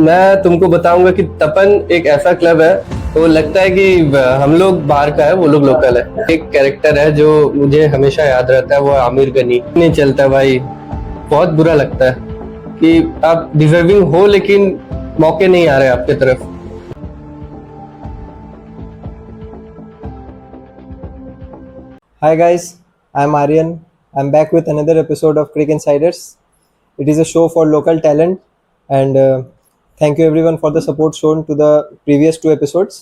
मैं तुमको बताऊंगा कि तपन एक ऐसा क्लब है, तो लगता है कि हम लोग बाहर का है, वो लोग लोकल है। एक कैरेक्टर है जो मुझे हमेशा याद रहता है, वो आमिर गनी। नहीं चलता भाई, बहुत बुरा लगता है कि आप डिजर्विंग हो लेकिन मौके नहीं आ रहे आपके तरफ। Hi guys, I'm Aryan. I'm back with another episode of Crick Insiders. It is a show for local talent, and thank you everyone for the support shown to the previous two episodes.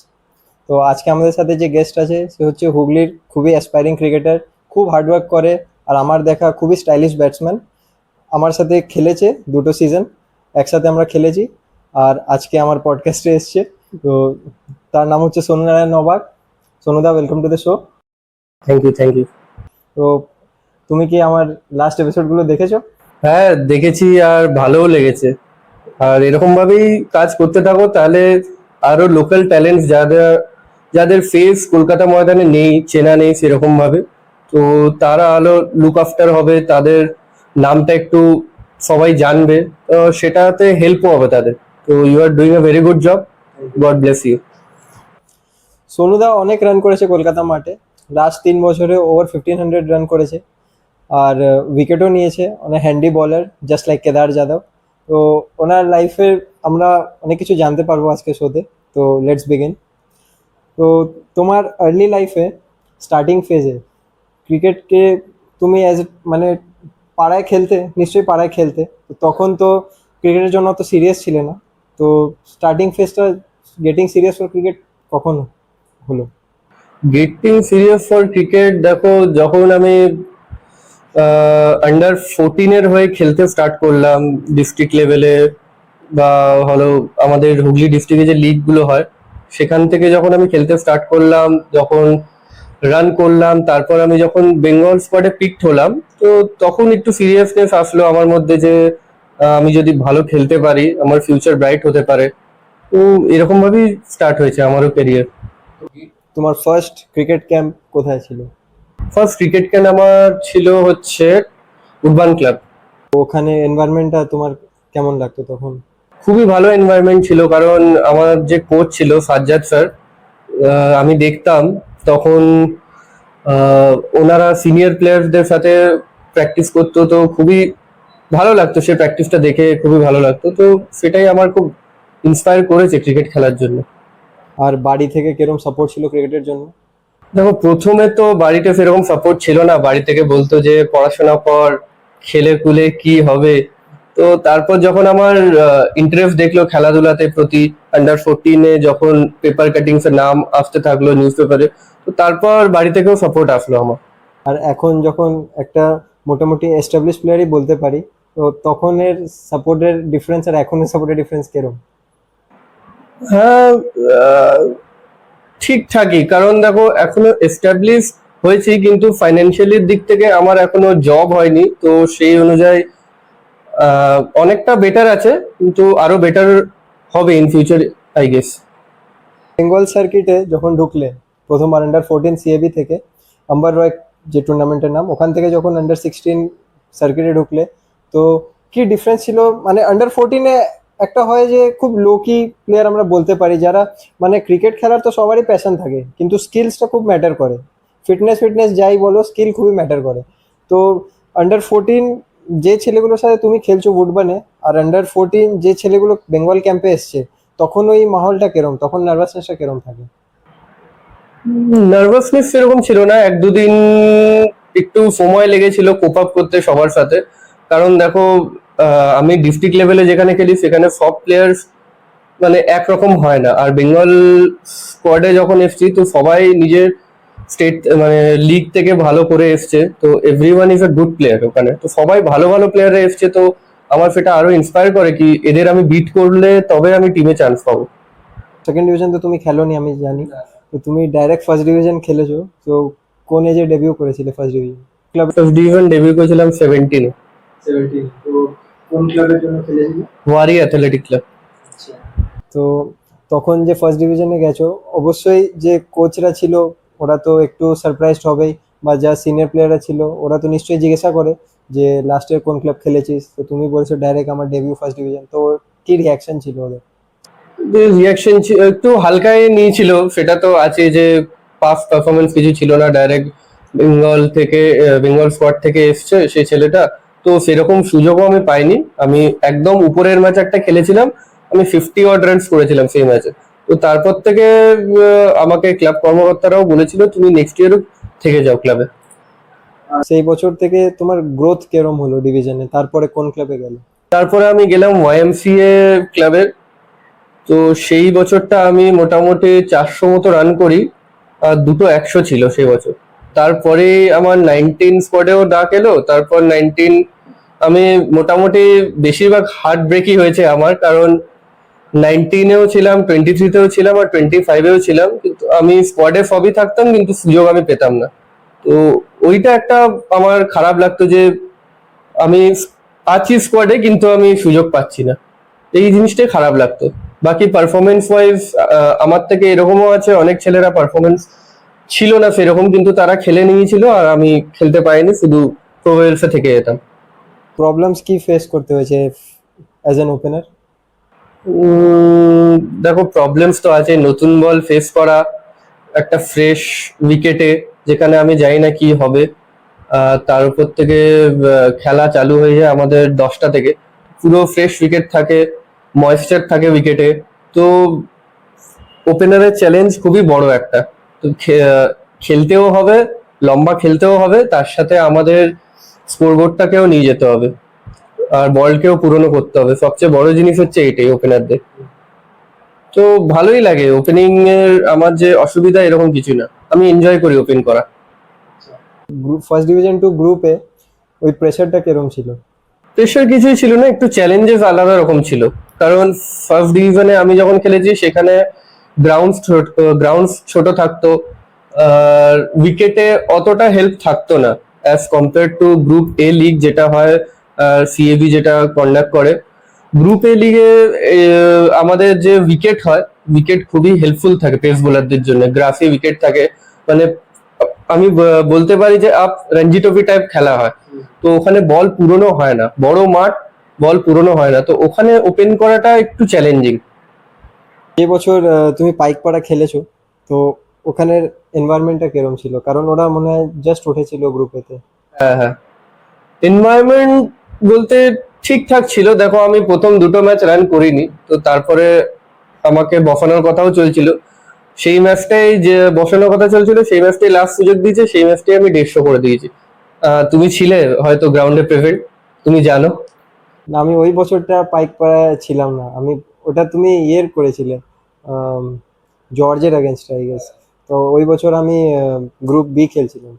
তো আজকে আমাদের সাথে যে guest আছে সে হচ্ছে হুগলির খুবই aspiring cricketer, খুব হার্ডওয়ার্ক করে আর আমার দেখা খুবই স্টাইলিশ ব্যাটসম্যান। আমার সাথে খেলেছে দুটো সিজন, একসাথে আমরা খেলেছি আর আজকে আমার পডকাস্টে এসছে। তো তার নাম হচ্ছে সোনু নারায়ণ নবাক। সোনুদা, welcome to the show. Thank you. তো তুমি কি আমার লাস্ট এপিসোডগুলো দেখেছো? হ্যাঁ দেখেছি, আর ভালোও লেগেছে। আর এরকম ভাবেই কাজ করতে থাকো, তাহলে আরো লোকাল ট্যালেন্ট যাদের যাদের ফেস কলকাতা ময়দানে নেই, চেনা নেই সেরকম ভাবে, তো তারা আলো লুক আফটার হবে, তাদের নামটা একটু সবাই জানবে, তো সেটাতে হেল্পও হবে তাদের। তো you are doing a very good job, God bless you. সোনুদা অনেক রান করেছে কলকাতা মাঠে, লাস্ট 3 বছরে ওভার 1500 রান করেছে আর উইকেটও নিয়েছে। অনেক হ্যান্ডি বলার, জাস্ট লাইক কেদার যাদব। তো ওনার লাইফের আমরা অনেক কিছু জানতে পারবো আজকে শোতে। তো লেটস বিগিন। তো তোমার আর্লি লাইফে স্টার্টিং ফেজে ক্রিকেটকে তুমি মানে পাড়ায় খেলতে, নিশ্চয়ই পাড়ায় খেলতে, তো তখন তো ক্রিকেটের জন্য অত সিরিয়াস ছিলে না। তো স্টার্টিং ফেজটা গেটিং সিরিয়াস ফর ক্রিকেট কখন হলো? গেটিং সিরিয়াস ফর ক্রিকেট দেখো, যখন আমি আন্ডার 14 হয়ে খেলতে স্টার্ট করলাম ডিস্ট্রিক্ট লেভেলে, বা হলো আমাদের হুগলি ডিস্ট্রিক্টে যে লিগ গুলো হয় সেখান থেকে যখন আমি খেলতে স্টার্ট করলাম, যখন রান করলাম, তারপর আমি যখন বেঙ্গল স্কোয়াডে পিকড হলাম, তো তখন একটু সিরিয়াসনেস আসলো আমার মধ্যে যে আমি যদি ভালো খেলতে পারি আমার ফিউচার ব্রাইট হতে পারে। তো এরকম ভাবেই স্টার্ট হয়েছে আমারও ক্যারিয়ার। তোমার ফার্স্ট ক্রিকেট ক্যাম্প কোথায় ছিল? ফার্স্ট ক্রিকেট ক্যাম্প আমার ছিল হচ্ছে উডবান ক্লাব। ওখানে এনভায়রনমেন্টটা তোমার কেমন লাগতো তখন? খুবই ভালো এনভায়রনমেন্ট ছিল, কারণ আমার যে কোচ ছিল সাজ্জাদ স্যার, আমি দেখতাম তখন ওনারা সিনিয়র প্লেয়ারদের সাথে প্র্যাকটিস করতো, তো খুবই ভালো লাগতো, সে প্র্যাকটিসটা দেখে খুবই ভালো লাগতো। তো সেটাই আমার খুব ইন্সপায়ার করেছে ক্রিকেট খেলার জন্য। আর বাড়ি থেকে কিরকম সাপোর্ট ছিল ক্রিকেটের জন্য? দেখো, প্রথমে তো বাড়িতে সেরকম সাপোর্ট ছিল না, বাড়ি থেকে বলতো যে পড়াশোনা কর, খেলে কুলে কি হবে। তো তারপর যখন আমার ইন্টারেস্ট দেখলো খেলাধুলাতে প্রতি, আন্ডার 14 যখন পেপার কাটিংস এর নাম আসতে থাকলো নিউজ পেপারে, তো তারপর বাড়ি থেকেও সাপোর্ট আসলো আমার। আর এখন যখন একটা মোটামুটি এস্টাবলিশ প্লেয়ারই বলতে পারি, তো তখনের সাপোর্টের ডিফারেন্স আর এখনের সাপোর্টের ডিফারেন্স কিরকম? হ্যাঁ, ঠিকঠাকই, কারণ দেখো এখনো এস্টাবলিশ হয়েছি কিন্তু ফাইন্যান্সিয়ালির দিক থেকে আমার এখনো জব হয়নি, তো সেই অনুযায়ী অনেকটা বেটার আছে, কিন্তু আরো বেটার হবে in future I guess. Bengal সার্কিটে যখন ঢুকলে প্রথমবার আন্ডার 14 সিএবি থেকে, আম্বার রয় যে টুর্নামেন্টের নাম, ওখান থেকে যখন আন্ডার 16 সার্কিটে ঢুকলে, তো কি ডিফারেন্স ছিল? মানে আন্ডার 14-এ একটা হয় যে খুব লো কি প্লেয়ার আমরা বলতে পারি, যারা মানে ক্রিকেট খেলার তো সবারই প্যাশন থাকে কিন্তু স্কিলসটা খুব ম্যাটার করে। ফিটনেস যাই বলো, স্কিল খুবই ম্যাটার করে। তো আন্ডার 14 যে ছেলেগুলোর সাথে তুমি খেলছো উডবানে, আর আন্ডার 14 যে ছেলেগুলো বেঙ্গল ক্যাম্পে এসছে, তখন ওই মাহলটা কেরম, তখন নার্ভাসনেসটা কেরম থাকে? নার্ভাসনেস সেরকম ছিল না, 1-2 দিন একটু সময় লেগেছিল কোপ আপ করতে সবার সাথে। কারণ দেখো, আমি ডিস্ট্রিক্ট লেভেলে যেখানে খেলি সেখানে সব প্লেয়ার মানে একরকম হয় না, আর বেঙ্গল স্কোয়াডে যখন এসছি তো সবাই নিজের স্টেট মানে লিগ থেকে ভালো করে এসছে, তো everyone is a good player ওখানে, তো সবাই ভালো ভালো প্লেয়াররা এসছে। তো আমার সেটা আরো ইন্সপায়ার করে কি এদের আমি বিট করলে তবে আমি টিমে চান্স পাবো। সেকেন্ড ডিভিশন তো তুমি খেলোনি আমি জানি, তো তুমি ডাইরেক্ট ফার্স্ট ডিভিশন খেলেছো। তো কোন এজে ডেবিউ করেছিলে first division club? First division debut করেছিলাম 17-এ। 17। তো কোন ক্লাবের জন্য খেলেছিলে? ওয়ারি অ্যাথলেটিক ক্লাব। তো তখন যে ফার্স্ট ডিভিশনে গেছো, অবশ্যই যে কোচরা ছিল ওরা তো একটু সারপ্রাইজড হবেই, বা যা সিনিয়র প্লেয়াররা ছিল ওরা তো নিশ্চয়ই জিজ্ঞাসা করে যে লাস্ট ইয়ার কোন ক্লাব খেলেছিস, তো তুমি বলছো ডাইরেক্ট আমার ডেবিউ ফার্স্ট ডিভিশন। তো কি রিয়াকশন ছিল ওদের? রিয়াকশন একটু হালকাই নিয়েছিল, সেটা তো আছে যে পাস্ট পারফরমেন্স কিছু ছিল না, ডাইরেক্ট বেঙ্গল থেকে বেঙ্গল স্কোয়াড থেকে এসছে সেই ছেলেটা, তো সেরকম সুযোগও আমি পাইনি। আমি একদম উপরের ম্যাচ একটা খেলেছিলাম, আমি 50 রানস করেছিলাম সেই ম্যাচে। তো তারপর থেকে আমাকে ক্লাব কর্মকর্তারাও বলেছিল তুমি নেক্সট ইয়ারও থেকে যাও ক্লাবে। সেই বছর থেকে তোমার গ্রোথ কেরম হলো ডিভিশনে, তারপরে কোন ক্লাবে গেলে? তারপরে আমি গেলাম ওয়াইএমসিএ ক্লাবে। তো সেই বছরটা আমি মোটামুটি 400 মতো রান করি, আর দুটো 100 ছিল সেই বছর। তারপরে আমার 19 স্কোয়াডেও ডাক এলো, তারপর 19 আমি মোটামুটি বেশিরভাগ হার্ট ব্রেকই হয়েছে আমার, কারণ 19-এও ছিলাম, 23-তেও ছিলাম, আর 25-এও ছিলাম, কিন্তু আমি স্কোয়াডে সবই থাকতাম কিন্তু সুযোগ আমি পেতাম না। তো ওইটা একটা আমার খারাপ লাগতো যে আমি আছি স্কোয়াডে কিন্তু আমি সুযোগ পাচ্ছি না, এই জিনিসটাই খারাপ লাগতো। বাকি পারফরমেন্স ওয়াইজ আমার থেকে এরকমও আছে, অনেক ছেলেরা পারফরমেন্স ছিল না সেরকম, কিন্তু তারা খেলে নিয়েছিল আর আমি খেলতে পারিনি, শুধু প্রোভেলসে থেকে যেতাম। প্রবলেমস কি ফেস করতে হয়েছে অ্যাজ অ্যান ওপেনার? দেখো প্রবলেমস তো আছে, নতুন বল ফেস করা, একটা ফ্রেশ উইকেটে যেখানে আমি জানি না কি হবে, তার উপর থেকে খেলা চালু হয়ে যায় আমাদের 10টা থেকে, পুরো ফ্রেশ উইকেট থাকে, ময়েশ্চার থাকে উইকেটে। তো ওপেনারের চ্যালেঞ্জ খুবই বড় একটা। তো খেলতেও হবে, লম্বা খেলতেও হবে, তার সাথে আমাদের স্কোরবোর্ডটাকেও নিয়ে যেতে হবে, আর বলকেও পূরণ করতে হবে। সবচেয়ে বড় জিনিস হচ্ছে এটাই ওপেনারদের। তো ভালোই লাগে ওপেনিং এর, আমার যে অসুবিধা এরকম কিছু না, আমি এনজয় করি ওপেন করা। ফার্স্ট ডিভিশন টু গ্রুপে ওই প্রেশারটা কেরম ছিল? প্রেশার কিছুই ছিল না, একটু চ্যালেঞ্জেস আলাদা রকম ছিল, কারণ ফার্স্ট ডিভিশনে আমি যখন খেলেছি সেখানে গ্রাউন্ড ছোট থাকতো, আর উইকেটে অতটা হেল্প থাকতো না as compare to group A league যেটা হয়, সিএবি যেটা কন্ডাক্ট করে। গ্রুপ এ লিগে আমাদের যে উইকেট হয়, উইকেট খুবই হেল্পফুল থাকে পেস বোলারদের জন্য, গ্রাসি উইকেট থাকে, মানে আমি বলতে পারি যে আপ রঞ্জি ট্রফি টাইপ খেলা হয়। তো ওখানে বল পুরনো হয় না, বড় মাঠ, বল পুরনো হয় না, তো ওখানে ওপেন করাটা একটু চ্যালেঞ্জিং। এই বছর তুমি পাইকপাড়া খেলেছো, তো ওখানের এনভায়রনমেন্টটা কেরম ছিল? কারণ ওরা মনে হয় জাস্ট উঠেছিল গ্রুপেতে। হ্যাঁ হ্যাঁ, এনভায়রনমেন্ট বলতে ঠিকঠাক ছিল। দেখো আমি প্রথম দুটো ম্যাচ রান করিনি, তো তারপরে আমাকে বসানোর কথাও চলছিল, সেই ম্যাচটাই যে বসানোর কথা চলছিল সেই ম্যাচটাই লাস্ট সুযোগ দিয়েছে, সেই ম্যাচটাই আমি 150 করে দিয়েছি। তুমি ছিলে হয়তো গ্রাউন্ডে প্রেজেন্ট, তুমি জানো। না, আমি ওই বছরটা পাইকপাড়ায় ছিলাম না। আমি ওটা তুমি ইয়ের করেছিলে জর্জের এগেনস্ট আই গেস। তো ওই বছর আমি গ্রুপ বি খেলছিলাম,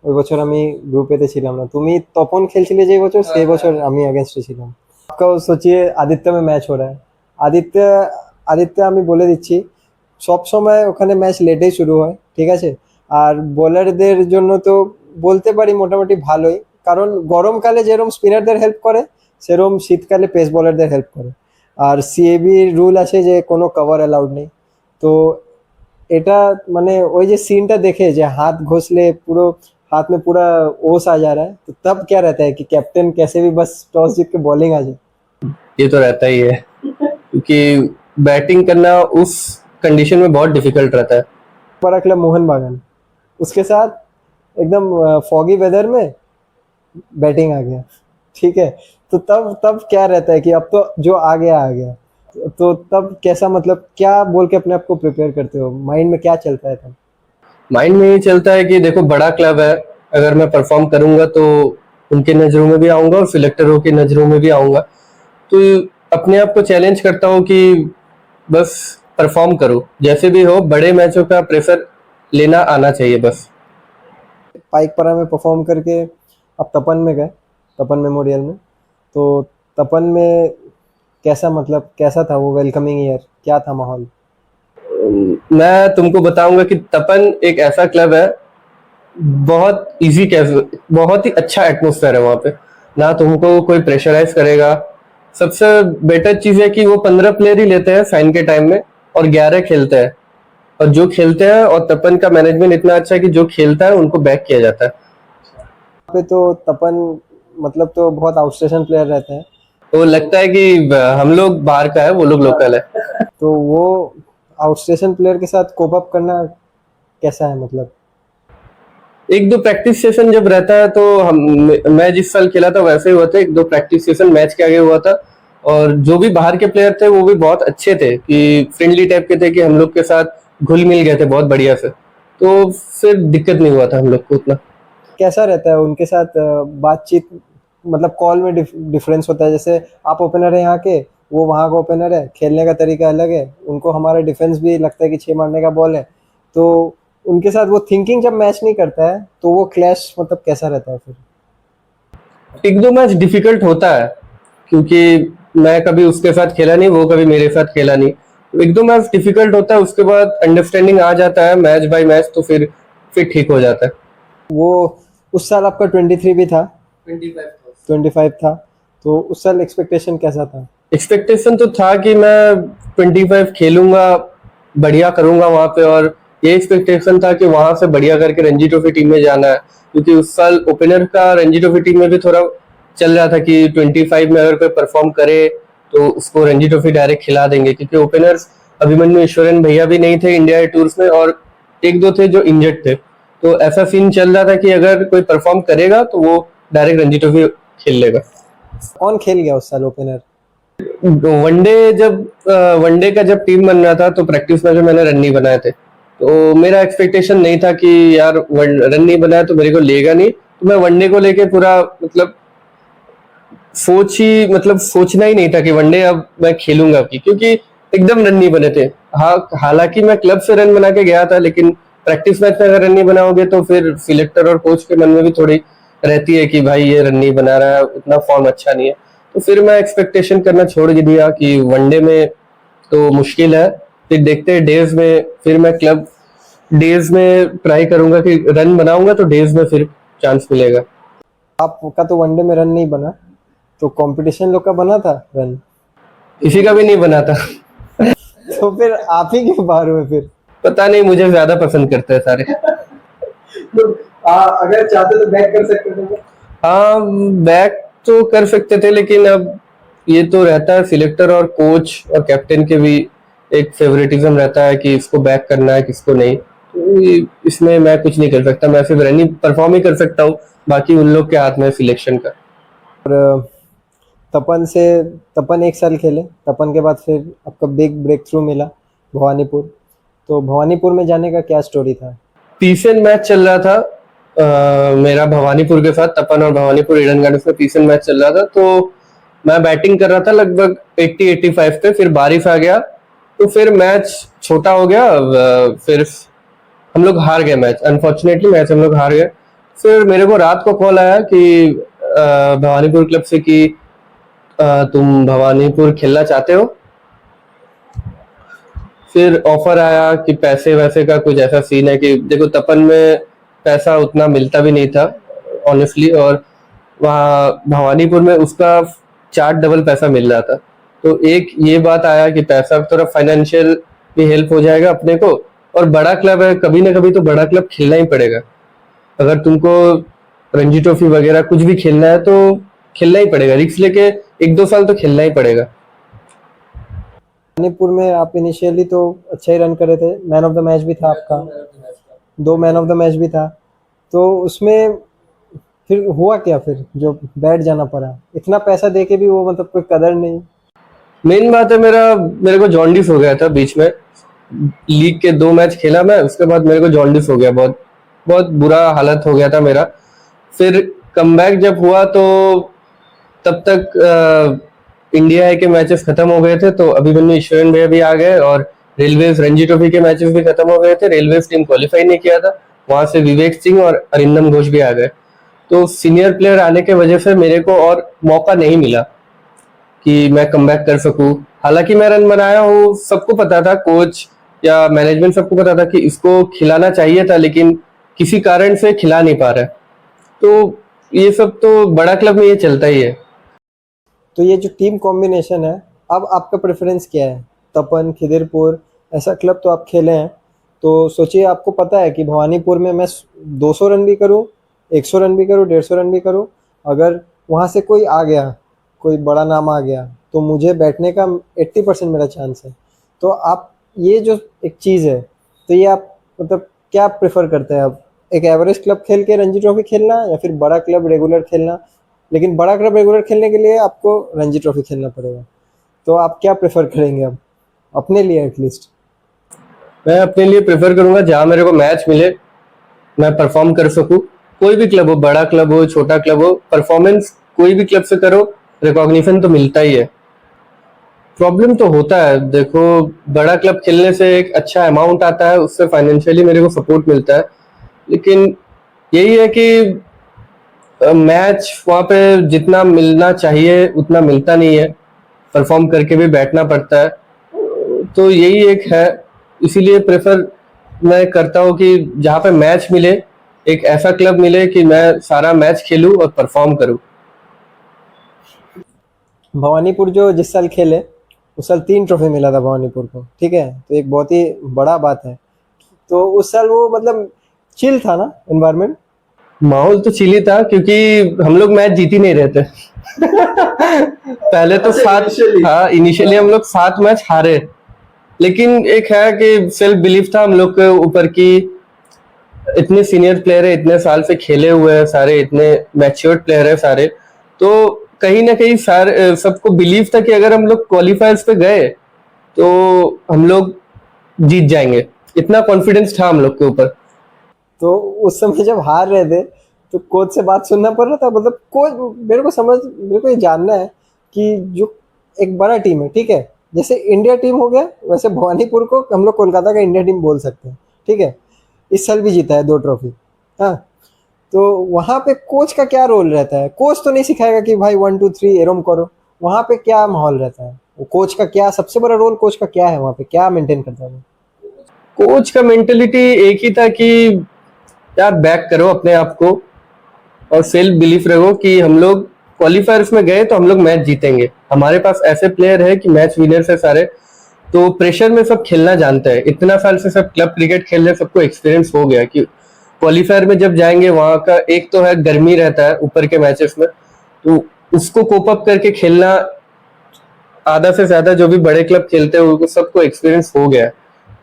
ওই বছর আমি গ্রুপ এতে ছিলাম না। তুমি তপন খেলছিলে যে বছর, সেই বছর আমি এগেনস্টে ছিলাম। आपका सोचिए आदित्य में मैच हो रहा है। আদিত্য আদিত্য আমি বলে দিচ্ছি, সব সময় ওখানে ম্যাচ লেটেই শুরু হয়, ঠিক আছে? আর বোলারদের জন্য তো বলতে পারি মোটামুটি ভালোই, কারণ গরমকালে যেরকম স্পিনারদের হেল্প করে সেরকম শীতকালে পেস বোলারদের হেল্প করে। আর সিএবি রুল আছে যে কোনো কভার অ্যালাউড নেই। তো এটা মানে ওই যে सीनটা দেখে যে हाथ घोंसले पूरा हाथ में पूरा ओस आ जा रहा है, तो तब क्या रहता है कि कैप्टन कैसे भी बस टॉस जीत के बॉलिंग आ जाए। ये तो रहता ही है, क्योंकि बैटिंग करना उस कंडीशन में बहुत डिफिकल्ट रहता है। बड़ा क्लब मोहन बागान, उसके साथ एकदम फॉगी वेदर में बैटिंग आ गया, ठीक है? तो तब तब क्या रहता है कि अब तो जो आ गया आ गया। तो तब कैसा, मतलब क्या बोल के अपने आप को प्रिपेयर करते हो, माइंड में क्या चलता है तब? माइंड में ये चलता है कि देखो बड़ा क्लब है, अगर मैं परफॉर्म करूंगा तो उनके नजरों में भी आऊंगा और सिलेक्टरों की नजरों में भी आऊंगा। तो अपने आप को चैलेंज करता हूँ कि बस परफॉर्म करो, जैसे भी हो, बड़े मैचों का प्रेशर लेना आना चाहिए बस। पाइकपाड़ा में परफॉर्म करके अब तपन में गए, तपन मेमोरियल में। तो तपन में कैसा, मतलब कैसा था वो वेलकमिंग ईयर, क्या था माहौल? मैं तुमको बताऊंगा कि तपन एक ऐसा क्लब है, बहुत इजी कैजुअल, बहुत ही अच्छा एटमोसफेयर है वहाँ पे, ना तुमको कोई प्रेशराइज करेगा। सबसे बेटर चीज है कि वो 15 प्लेयर ही लेते हैं साइन के टाइम में, और 11 खेलते हैं, और जो खेलते हैं, और तपन का मैनेजमेंट इतना अच्छा है कि जो खेलता है उनको बैक किया जाता है। यहाँ पे तो तपन मतलब तो बहुत आउटस्टेशन प्लेयर रहते हैं। तो लगता है कि हम लोग बाहर का है, वो लोग लोकल है। तो वो आउटस्टेशन प्लेयर के साथ कोप अप करना कैसा है मतलब? एक दो प्रैक्टिस सेशन जब रहता है तो हम मैं जिस साल खेला था वैसे ही हुआ था, एक दो प्रैक्टिस सेशन मैच के आगे हुआ था। और जो भी बाहर के प्लेयर थे वो भी बहुत अच्छे थे, कि फ्रेंडली टाइप के थे, कि हम लोग के साथ घुल मिल गए थे बहुत बढ़िया से। तो फिर दिक्कत नहीं हुआ था हम लोग को उतना। कैसा रहता है उनके साथ बातचीत? मतलब कॉल में डिफरेंस होता है, जैसे आप ओपनर है यहाँ के, वो वहाँ का ओपनर है, खेलने का तरीका अलग है, उनको हमारा डिफेंस भी लगता है कि 6 मारने का बॉल है। तो उनके साथ वो थिंकिंग जब मैच नहीं करता है तो वो क्लैश मतलब कैसा रहता है फिर? एक दो मैच डिफिकल्ट होता है, क्योंकि मैं कभी उसके साथ खेला नहीं, वो कभी मेरे साथ खेला नहीं। तो एक दो मैच डिफिकल्ट होता है, उसके बाद अंडरस्टैंडिंग आ जाता है मैच बाय मैच, तो फिर ठीक हो जाता है। वो उस साल आपका 23 भी था, 25 था, तो उस साल एक्सपेक्टेशन कैसा था? एक्सपेक्टेशन तो था कि मैं 25 खेलूंगा, बढ़िया करूंगा वहां पे। और ये एक्सपेक्टेशन था कि वहां से बढ़िया करके रणजी ट्रॉफी टीम में जाना है, क्योंकि उस साल ओपनर का रणजी ट्रॉफी टीम में भी थोड़ा चल रहा था कि 25 में अगर कोई परफॉर्म करे तो उसको रणजी ट्रॉफी डायरेक्ट खिला देंगे, क्योंकि ओपनर्स अभिमन्यु ईश्वरन भैया भी नहीं थे इंडिया टूर्स में, और एक दो थे जो इंजर्ड थे। तो ऐसा सीन चल रहा था कि अगर कोई परफॉर्म करेगा तो वो डायरेक्ट रणजी ट्रॉफी खेल लेगा। कौन खेल गया उस साल ओपनर? वनडे का जब टीम बन रहा था तो प्रैक्टिस में जो मैंने रन नहीं बनाए थे, तो मेरा एक्सपेक्टेशन नहीं था कि यार रन नहीं बनाया तो मेरे को लेगा नहीं। तो मैं वनडे को लेके पूरा मतलब सोचना ही नहीं था कि वनडे अब मैं खेलूंगा की, क्योंकि एकदम रन नहीं बने थे। हाँ, हालांकि मैं क्लब से रन बना के गया था, लेकिन प्रैक्टिस मैच में अगर रन नहीं बनाओगे तो फिर सिलेक्टर और कोच के मन में भी थोड़ी रहती है कि भाई ये रन नहीं बना रहा है, उतना फॉर्म अच्छा नहीं है। तो फिर मैं एक्सपेक्टेशन करना छोड़ ही दिया कि वनडे में तो मुश्किल है, फिर देखते हैं डेज में। फिर मैं क्लब डेज में ट्राई करूंगा कि रन बनाऊंगा तो डेज में फिर चांस मिलेगा। आपका तो वनडे में रन नहीं बना, तो कंपटीशन लोग का बना था रन। किसी का भी नहीं बना था। तो फिर आप ही क्यों बाहर हुए फिर? पता नहीं, मुझे ज्यादा पसंद करते हैं सारे। तो अगर चाहते तो बैक कर सकते थे। हाँ, बैक तो कर सकते थे, लेकिन अब ये तो रहता है सिलेक्टर और कोच और कैप्टन के भी एक फेवरेटिज्म रहता है कि इसको बैक करना है किसको नहीं। तो इसमें मैं कुछ नहीं कर सकता, मैं सिर्फ रनिंग परफॉर्म ही कर सकता हूँ, बाकी उन लोग के हाथ में सिलेक्शन का। और तपन से, तपन 1 साल खेले, तपन के बाद फिर आपका बिग ब्रेक थ्रू मिला भवानीपुर। तो भवानीपुर में जाने का क्या स्टोरी था? पीसन मैच चल रहा था मेरा भवानीपुर के साथ, तपन और भवानीपुर ईडन गार्डन्स में पीसन मैच चल रहा था। तो मैं बैटिंग कर रहा था लगभग 80-85 पे, फिर बारिश आ गया तो फिर मैच छोटा हो गया। फिर हम लोग हार गए मैच, अनफॉर्चुनेटली मैच हम लोग हार गए। फिर मेरे को रात को कॉल आया कि भवानीपुर क्लब से कि तुम भवानीपुर खेलना चाहते हो। फिर ऑफर आया कि पैसे वैसे का कुछ ऐसा सीन है कि देखो तपन में पैसा उतना मिलता भी नहीं था ऑनेस्टली, और वहाँ भवानीपुर में उसका 4 डबल पैसा मिल रहा था। तो एक ये बात आया कि पैसा थोड़ा फाइनेंशियल भी हेल्प हो जाएगा अपने को, और बड़ा क्लब है, कभी ना कभी तो बड़ा क्लब खेलना ही पड़ेगा। अगर तुमको रणजी ट्रॉफी वगैरह कुछ भी खेलना है तो खेलना ही पड़ेगा, रिस्क लेके 1-2 साल तो खेलना ही पड़ेगा। मणिपुर में आप इनिशियली तो अच्छा ही रन कर रहे थे, मैन ऑफ द मैच भी था आपका, 2 मैन ऑफ द मैच भी था। तो उसमें फिर हुआ क्या फिर जो बैठ जाना पड़ा? इतना पैसा दे के भी वो मतलब कोई कदर नहीं। मेन बात है, मेरे को जॉन्डिस हो गया था बीच में। लीग के 2 मैच खेला मैं, उसके बाद मेरे को जॉन्डिस हो गया, बहुत बहुत बुरा हालत हो गया था मेरा। फिर कमबैक जब हुआ तो तब तक इंडिया के मैचेस खत्म हो गए थे, तो अभिमन्यु ईश्वरन भैया भी आ गए, और रेलवेज रणजी ट्रॉफी के मैचेस भी खत्म हो गए थे। रेलवेज टीम क्वालिफाई नहीं किया था, वहां से विवेक सिंह और अरिंदम घोष भी आ गए। तो सीनियर प्लेयर आने के वजह से मेरे को और मौका नहीं मिला कि मैं कमबैक कर सकूं। हालांकि मैं रन बनाया हूँ, सबको पता था, कोच या मैनेजमेंट सबको पता था कि इसको खिलाना चाहिए था, लेकिन किसी कारण से खिला नहीं पा रहा है। तो ये सब तो बड़ा क्लब में ये चलता ही है। तो ये जो टीम कॉम्बिनेशन है, अब आपका प्रेफरेंस क्या है? तपन, खिदिरपुर, ऐसा क्लब तो आप खेले हैं, तो सोचिए आपको पता है कि भवानीपुर में मैं 200 रन भी करूं, 100 रन भी करूं, 150 रन भी करूं, अगर वहाँ से कोई आ गया, कोई बड़ा नाम आ गया, तो मुझे बैठने का 80% मेरा चांस है। तो आप ये जो एक चीज़ है, तो ये आप मतलब क्या प्रेफर करते हैं आप, एक एवरेज क्लब खेल के रणजी ट्रॉफी खेलना या फिर बड़ा क्लब रेगुलर खेलना? लेकिन बड़ा क्लब रेगुलर खेलने के लिए आपको रणजी ट्रॉफी खेलना पड़ेगा, तो आप क्या प्रेफर करेंगे अब अपने लिए एटलीस्ट? मैं अपने लिए प्रेफर करूंगा जहां मेरे को मैच मिले, मैं परफॉर्म कर सकूं। कोई भी क्लब हो, बड़ा क्लब हो, छोटा क्लब हो, परफॉर्मेंस कोई भी क्लब से करो, रिकॉग्निशन तो मिलता ही है। प्रॉब्लम तो होता है, देखो बड़ा क्लब खेलने से एक अच्छा अमाउंट आता है, उससे फाइनेंशियली मेरे को सपोर्ट मिलता है, लेकिन यही है कि मैच वहाँ पे जितना मिलना चाहिए उतना मिलता नहीं है, परफॉर्म करके भी बैठना पड़ता है। तो यही एक है, इसीलिए प्रेफर मैं करता हूँ कि जहाँ पे मैच मिले, एक ऐसा क्लब मिले कि मैं सारा मैच खेलूँ और परफॉर्म करूँ। भवानीपुर जो जिस साल खेले, उस साल 3 ट्रॉफी मिला था भवानीपुर को, ठीक है, तो एक बहुत ही बड़ा बात है। तो उस साल वो मतलब चिल था ना एनवायरनमेंट? माहौल तो चिली था क्योंकि हम लोग मैच जीत ही नहीं रहे थे। पहले तो अच्छा, सात, initially? हाँ इनिशियली हम लोग 7 मैच हारे, लेकिन एक है कि सेल्फ बिलीफ था हम लोग के ऊपर कि इतने सीनियर प्लेयर है, इतने साल से खेले हुए हैं सारे, इतने मैच्योर्ड प्लेयर है सारे, तो कहीं ना कहीं सारे सबको बिलीव था कि अगर हम लोग क्वालिफायर्स पे गए तो हम लोग जीत जाएंगे। इतना कॉन्फिडेंस था हम लोग के ऊपर। तो उस समय जब हार रहे थे, तो कोच से बात सुनना पड़ रहा था, मतलब कोच, मेरे को ये जानना है कि जो एक बड़ा टीम है, ठीक है, जैसे इंडिया टीम हो गया, वैसे भवानीपुर को हम लोग कोलकाता का इंडिया टीम बोल सकते हैं, ठीक है, इस साल भी जीता है 2 ट्रॉफी। हाँ, तो वहाँ पे कोच का क्या रोल रहता है? कोच तो नहीं सिखाएगा कि भाई 1 2 3 एरम करो, वहाँ पे क्या माहौल रहता है? वो कोच का क्या सबसे बड़ा रोल, कोच का क्या है वहाँ पे, क्या मेंटेन करता है वो? कोच का मेंटेलिटी एक ही था कि यार बैक करो अपने आप को और सेल्फ बिलीफ रखो कि हम लोग क्वालिफायर्स में गए तो हम लोग मैच जीतेंगे, हमारे पास ऐसे प्लेयर है कि मैच विनर्स है सारे। तो प्रेशर में सब खेलना जानते हैं, इतना साल से सब क्लब क्रिकेट खेल रहे, सबको एक्सपीरियंस हो गया कि क्वालिफायर में जब जाएंगे वहां का एक तो है गर्मी रहता है ऊपर के मैचेस में, तो उसको कोप अप करके खेलना आधा से ज्यादा जो भी बड़े क्लब खेलते हैं उनको सबको एक्सपीरियंस हो गया है।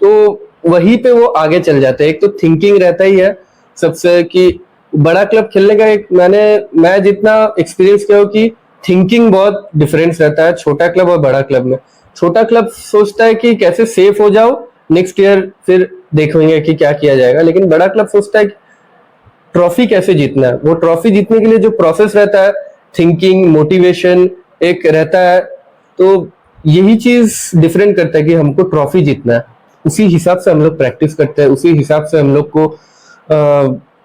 तो वहीं पे वो आगे चल जाते हैं। एक तो थिंकिंग रहता ही है सबसे कि बड़ा क्लब खेलने का एक मैं जितना एक्सपीरियंस किया हूँ कि थिंकिंग बहुत डिफरेंस रहता है छोटा क्लब और बड़ा क्लब में। छोटा क्लब सोचता है कि कैसे सेफ हो जाओ, नेक्स्ट ईयर फिर देखेंगे कि क्या किया जाएगा, लेकिन बड़ा क्लब सोचता है कि ट्रॉफी कैसे जीतना है। वो ट्रॉफी जीतने के लिए जो प्रोसेस रहता है, थिंकिंग, मोटिवेशन एक रहता है, तो यही चीज डिफरेंट करता है कि हमको ट्रॉफी जीतना है। उसी हिसाब से हम लोग प्रैक्टिस करते हैं, उसी हिसाब से हम लोग को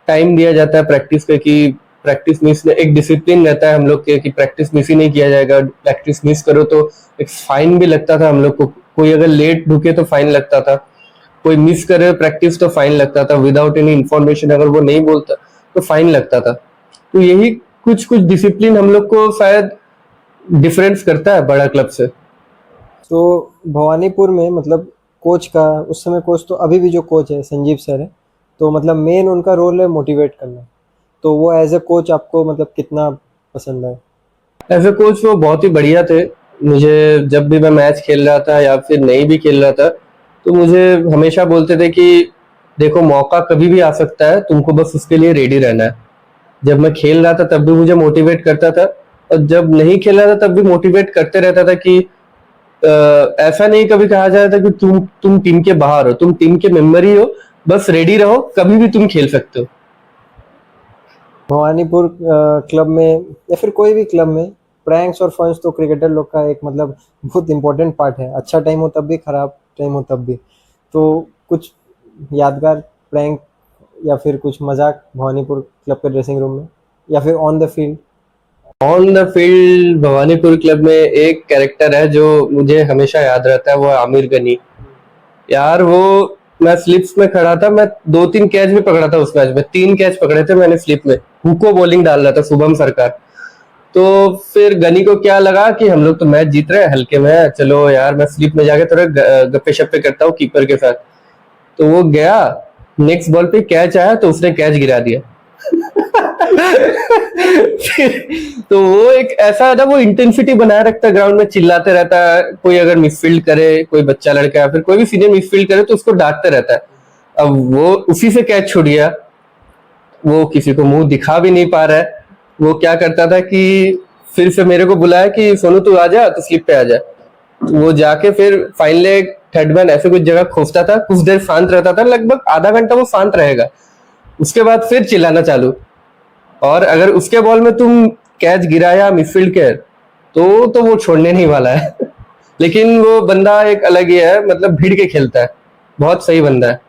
टाइम दिया जाता है प्रैक्टिस पे कि प्रैक्टिस मिस, एक डिसिप्लिन रहता है हम लोग के कि प्रैक्टिस मिस ही नहीं किया जाएगा। प्रैक्टिस मिस करो तो एक फाइन भी लगता था हम लोग को, कोई अगर लेट ढुके तो फाइन लगता था, कोई मिस करे प्रैक्टिस तो फाइन लगता था, विदाउट एनी इंफॉर्मेशन अगर वो नहीं बोलता तो फाइन लगता था। तो यही कुछ कुछ डिसिप्लिन हम लोग को शायद डिफरेंस करता है बड़ा क्लब से। तो भवानीपुर में मतलब कोच का, उस समय कोच, तो अभी भी जो कोच है संजीव सर है, तो मतलब मेन उनका रोल है मोटिवेट करना। तो वो एज ए कोच आपको मतलब कितना पसंद है? एज ए कोच वो बहुत ही बढ़िया थे। मुझे जब भी मैं मैच खेल रहा था या फिर नहीं भी खेल रहा था तो मुझे हमेशा बोलते थे कि देखो मौका कभी भी आ सकता है, तुमको बस उसके लिए रेडी रहना है। जब मैं खेल रहा था तब भी मुझे मोटिवेट करता था, और जब नहीं खेल रहा था तब भी मोटिवेट करते रहता था कि ऐसा नहीं कभी कहा जाता था कि तुम टीम के बाहर हो, तुम टीम के मेंबर ही हो, बस रेडी रहो, कभी भी तुम खेल सकते हो। भवानीपुर क्लब में या फिर कोई भी क्लब में प्रैंक्स और फंस तो क्रिकेटर लोग का एक मतलब बहुत इंपॉर्टेंट पार्ट है, अच्छा टाइम हो तब भी, खराब टाइम हो तब भी। तो कुछ यादगार प्रैंक या फिर कुछ मजाक भवानीपुर क्लब के ड्रेसिंग रूम में या फिर on the field? On the field Bhawanipur club में एक कैरेक्टर है जो मुझे हमेशा याद रहता है, वो है आमिर गनी। यार वो, मैं स्लिप्स में खड़ा था, मैं 2-3 कैच भी पकड़ा था उस मैच में, 3 कैच पकड़े थे मैंने स्लिप में, हुको बॉलिंग डाल रहा था शुभम सरकार। तो फिर गनी को क्या लगा कि हम लोग तो मैच जीत रहे हैं हल्के में, चलो यार मैं स्लिप में जाके थोड़ा गप्पे शप्पे करता हूँ कीपर के साथ। तो वो गया, नेक्स्ट बॉल पे कैच आया तो उसने कैच गिरा दिया। तो वो एक ऐसा है ना, वो इंटेंसिटी बनाए रखता है ग्राउंड में, चिल्लाते रहता है, कोई अगर मिसफील्ड करे, कोई बच्चा लड़का या फिर कोई भी सीनियर मिसफील्ड करे तो उसको डांटते रहता है। अब वो उसी से कैच छूट गया, वो किसी को मुंह दिखा भी नहीं पा रहा है। वो क्या करता था कि फिर से मेरे को बुलाया कि सोनू तू आ जा, तो स्लिप पे आ जा। तो वो जाके फिर फाइनली थर्ड मैन ऐसे कुछ जगह खोजता था, कुछ देर शांत रहता था, लगभग आधा घंटा वो शांत रहेगा, उसके बाद फिर चिल्लाना चालू। और अगर उसके बॉल में तुम कैच गिराया मिडफील्ड के, तो वो छोड़ने नहीं वाला है। लेकिन वो बंदा एक अलग ही है, मतलब भीड़ के खेलता है, बहुत सही बंदा है,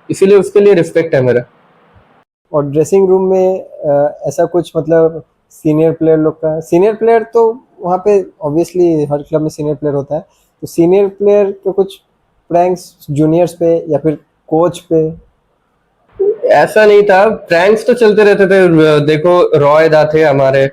इसीलिए उसके लिए रिस्पेक्ट है मेरा। और ड्रेसिंग रूम में ऐसा कुछ मतलब सीनियर प्लेयर लोग का, सीनियर प्लेयर तो वहाँ पे ऑब्वियसली हर क्लब में सीनियर प्लेयर होता है, तो सीनियर प्लेयर के कुछ प्रैंक्स जूनियर्स पे या फिर कोच पे? ऐसा नहीं था, प्रैंक्स तो चलते रहते थे। देखो रॉय दा थे हमारे,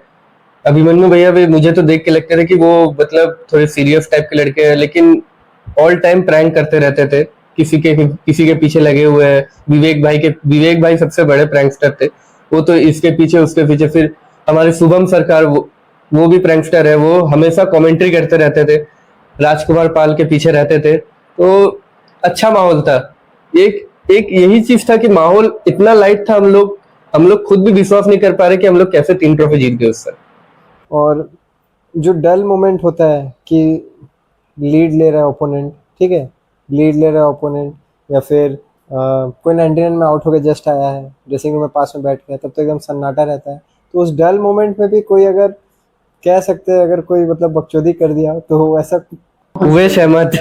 अभिमन्यु भैया भी मुझे तो देख के लगते थे कि वो मतलब थोड़े सीरियस टाइप के लड़के हैं, लेकिन ऑल टाइम प्रैंक करते रहते थे, किसी के पीछे लगे हुए हैं। विवेक भाई सबसे बड़े प्रैंकस्टर थे, वो तो इसके पीछे उसके पीछे। फिर हमारे शुभम सरकार, वो भी प्रैंकस्टर है, वो हमेशा कमेंट्री करते रहते थे, राजकुमार पाल के पीछे रहते थे। तो अच्छा माहौल था। एक एक यही चीज था कि माहौल इतना लाइट था, हम लोग खुद भी विश्वास नहीं कर पा रहे कि हम लोग कैसे 3 ट्रॉफी जीत गए उससे। और जो डल मोमेंट होता है कि लीड ले रहा है ओपोनेंट, ठीक है, लीड ले रहा है ओपोनेंट, या फिर कोई 99 में आउट होकर जस्ट आया है, ड्रेसिंग रूम में पास में बैठ गया, तब तो एकदम सन्नाटा रहता है। तो उस डल मोमेंट में भी कोई अगर कह सकते हैं अगर कोई मतलब बकचोदी कर दिया तो ऐसा उवैस अहमद।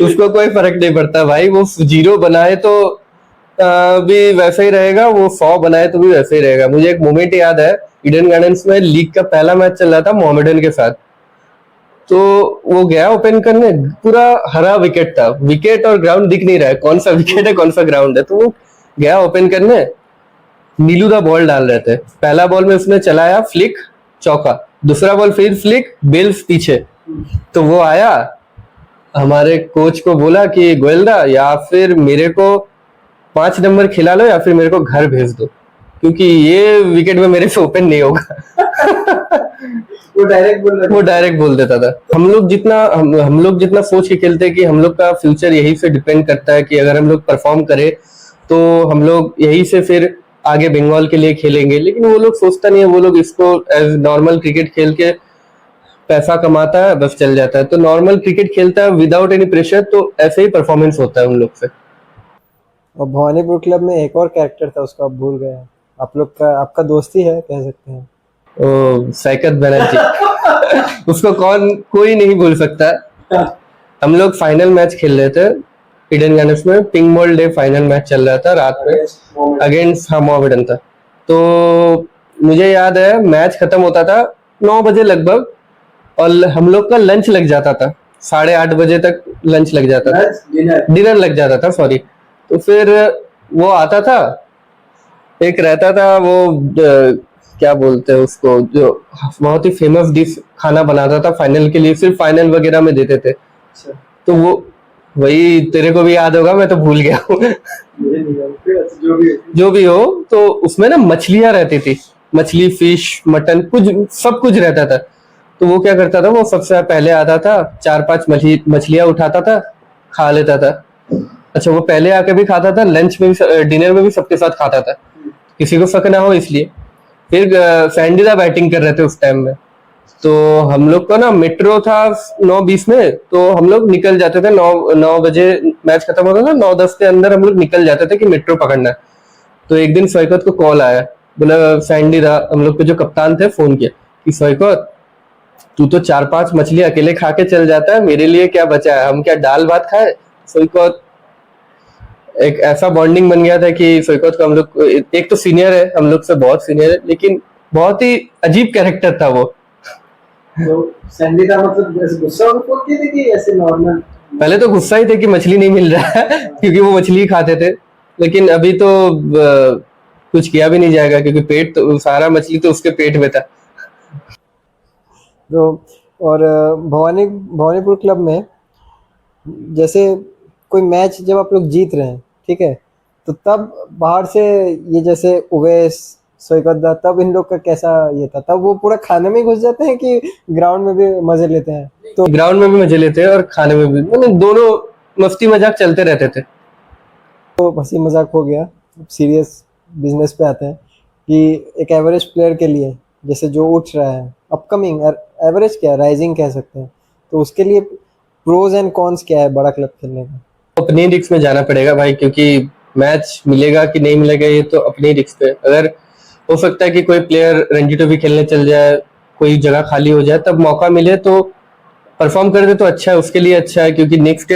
उसको कोई फर्क नहीं पड़ता भाई, वो 0 बनाए तो भी वैसे ही रहेगा, वो 100 बनाए तो भी वैसे ही रहेगा। मुझे एक मोमेंट याद है, ईडन गार्डन्स में लीग का पहला मैच चल रहा था मोहम्मडन के साथ। तो वो गया ओपन करने, पूरा हरा विकेट था, विकेट और ग्राउंड दिख नहीं रहा है, कौन सा विकेट है कौन सा ग्राउंड है। तो वो गया ओपन करने, नीलू दा बॉल डाल रहे थे, पहला बॉल में उसने चलाया फ्लिक, चौका, दूसरा बॉल फिर फ्लिक, बेल्स पीछे। तो वो आया, हमारे कोच को बोला कि गोयलदा या फिर मेरे को 5 नंबर खिला लो या फिर मेरे को घर भेज दो, क्योंकि ये विकेट में मेरे से ओपन नहीं होगा। वो डायरेक्ट बोल देता था। हम लोग जितना सोच के खेलते हैं कि हम लोग का फ्यूचर यही से डिपेंड करता है कि अगर हम लोग परफॉर्म करें तो हम लोग यही से फिर आगे बंगाल के लिए खेलेंगे, लेकिन वो लोग सोचता नहीं है, वो लोग इसको एज नॉर्मल क्रिकेट खेल के पैसा कमाता है, बस चल जाता है। तो नॉर्मल क्रिकेट खेलता है विदाउट एनी प्रेशर, तो ऐसे ही परफॉर्मेंस होता है उन लोग से। और भवानीपुर क्लब में एक और कैरेक्टर था, उसको आप भूल गए हैं। आप लोग का आपका दोस्ती है कह सकते हैं। ओ सैकत बनर्जी। उसको कोई नहीं भूल सकता। हम लोग फाइनल मैच खेल रहे थे ईडन गार्डन्स में, pink ball day final match चल रहा था रात में अगेंस्ट मोहम्मडन था। तो मुझे याद है मैच खत्म होता था 9 बजे लगभग, और हम लोग का लंच लग जाता था 8:30 बजे तक, लंच लग जाता था, डिनर लग जाता था सॉरी। तो फिर वो आता था, एक रहता था वो क्या बोलते हैं उसको, जो बहुत ही फेमस डिश खाना बनाता था फाइनल के लिए, सिर्फ फाइनल वगैरह में देते थे। तो वो वही तेरे को भी याद होगा, मैं तो भूल गया हूँ। जो भी हो, तो उसमें ना मछलियां रहती थी, मछली, फिश, मटन, कुछ सब कुछ रहता था। तो वो क्या करता था, वो सबसे पहले आता था, 4-5 मछलियां उठाता था, खा लेता था। अच्छा, वो पहले आके भी खाता था, लंच में भी डिनर में भी सबके साथ खाता था, किसी को शक ना हो इसलिए। फिर सैंडी दा बैटिंग कर रहे थे उस टाइम में, तो हम लोग का ना मेट्रो था 9:20 में, तो हम लोग निकल जाते थे 9 बजे मैच खत्म होता था, 9:10 के अंदर हम लोग निकल जाते थे कि मेट्रो पकड़ना है। तो एक दिन सैकत को कॉल आया, बोला सैंडी दा, हम लोग के जो कप्तान थे, फोन किया कि सैकत तू तो 4-5 मछली अकेले खा के चल जाता है, मेरे लिए क्या बचा है, हम क्या दाल भात खाए। सैकत एक ऐसा बॉन्डिंग बन गया था कि सैकत को हम लोग, एक तो सीनियर है, हम लोग से बहुत सीनियर है, लेकिन बहुत ही अजीब कैरेक्टर था वो। तो सैंडी का मतलब गुस्सा होती थी कि ऐसे नॉर्मल? पहले तो गुस्सा ही थे कि मछली नहीं मिल रहा है, क्योंकि वो मछली ही खाते थे। लेकिन अभी तो कुछ किया भी नहीं जाएगा, क्योंकि पेट तो सारा मछली तो उसके पेट में था। तो और भवानीपुर क्लब में जैसे कोई मैच जब आप लोग जीत रहे हैं, ठीक है, तो तब बाहर से ये जैसे उवैस, सोईकद्दा, तब इन लोग का कैसा ये था? तब वो पूरा खाने में ही घुस जाते हैं कि ग्राउंड में भी मजे लेते हैं? तो ग्राउंड में भी मजे लेते हैं और खाने में भी, मतलब दोनों मस्ती मजाक चलते रहते थे। हंसी मजाक हो गया, सीरियस बिजनेस पे आते हैं कि एक एवरेज प्लेयर के लिए, जैसे जो उठ रहा है अपकमिंग, एवरेज क्या राइजिंग कह सकते हैं, तो उसके लिए प्रोज एंड कॉन्स क्या है बड़ा क्लब खेलने का? अपनी रिक्स में जाना पड़ेगा भाई, क्योंकि मैच मिलेगा कि नहीं मिलेगा ये तो अपनी रिक्स पे। अगर हो सकता है कि कोई प्लेयर रणजी ट्रॉफी खेलने चल जाए, कोई जगह खाली हो जाए, तब मौका मिले तो परफॉर्म कर दे तो अच्छा है, उसके लिए अच्छा है, क्योंकि नेक्स्ट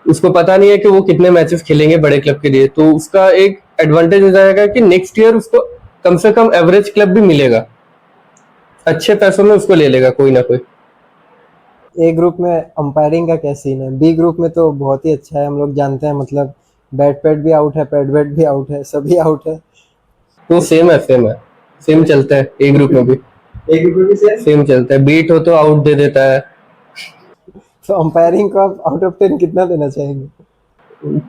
उसको पता नहीं है कि वो कितने मैचेस खेलेंगे बड़े क्लब के लिए, तो उसका एक एडवांटेज हो जाएगा कि नेक्स्ट ईयर उसको कम से कम एवरेज क्लब भी मिलेगा, अच्छे पैसों में उसको ले लेगा कोई ना कोई। ए ग्रुप में अंपायरिंग का क्या सीन है? बी ग्रुप में तो बहुत ही अच्छा है, हम लोग जानते हैं, मतलब बैट पैट भी आउट है, पैट बैट भी आउट है, सभी आउट है। तो सेम चलता है ए ग्रुप में भी, ए ग्रुप में भी सेम चलता है, बीट हो तो आउट दे देता है। तो अंपायरिंग को आप आउट ऑफ 10 कितना देना चाहेंगे?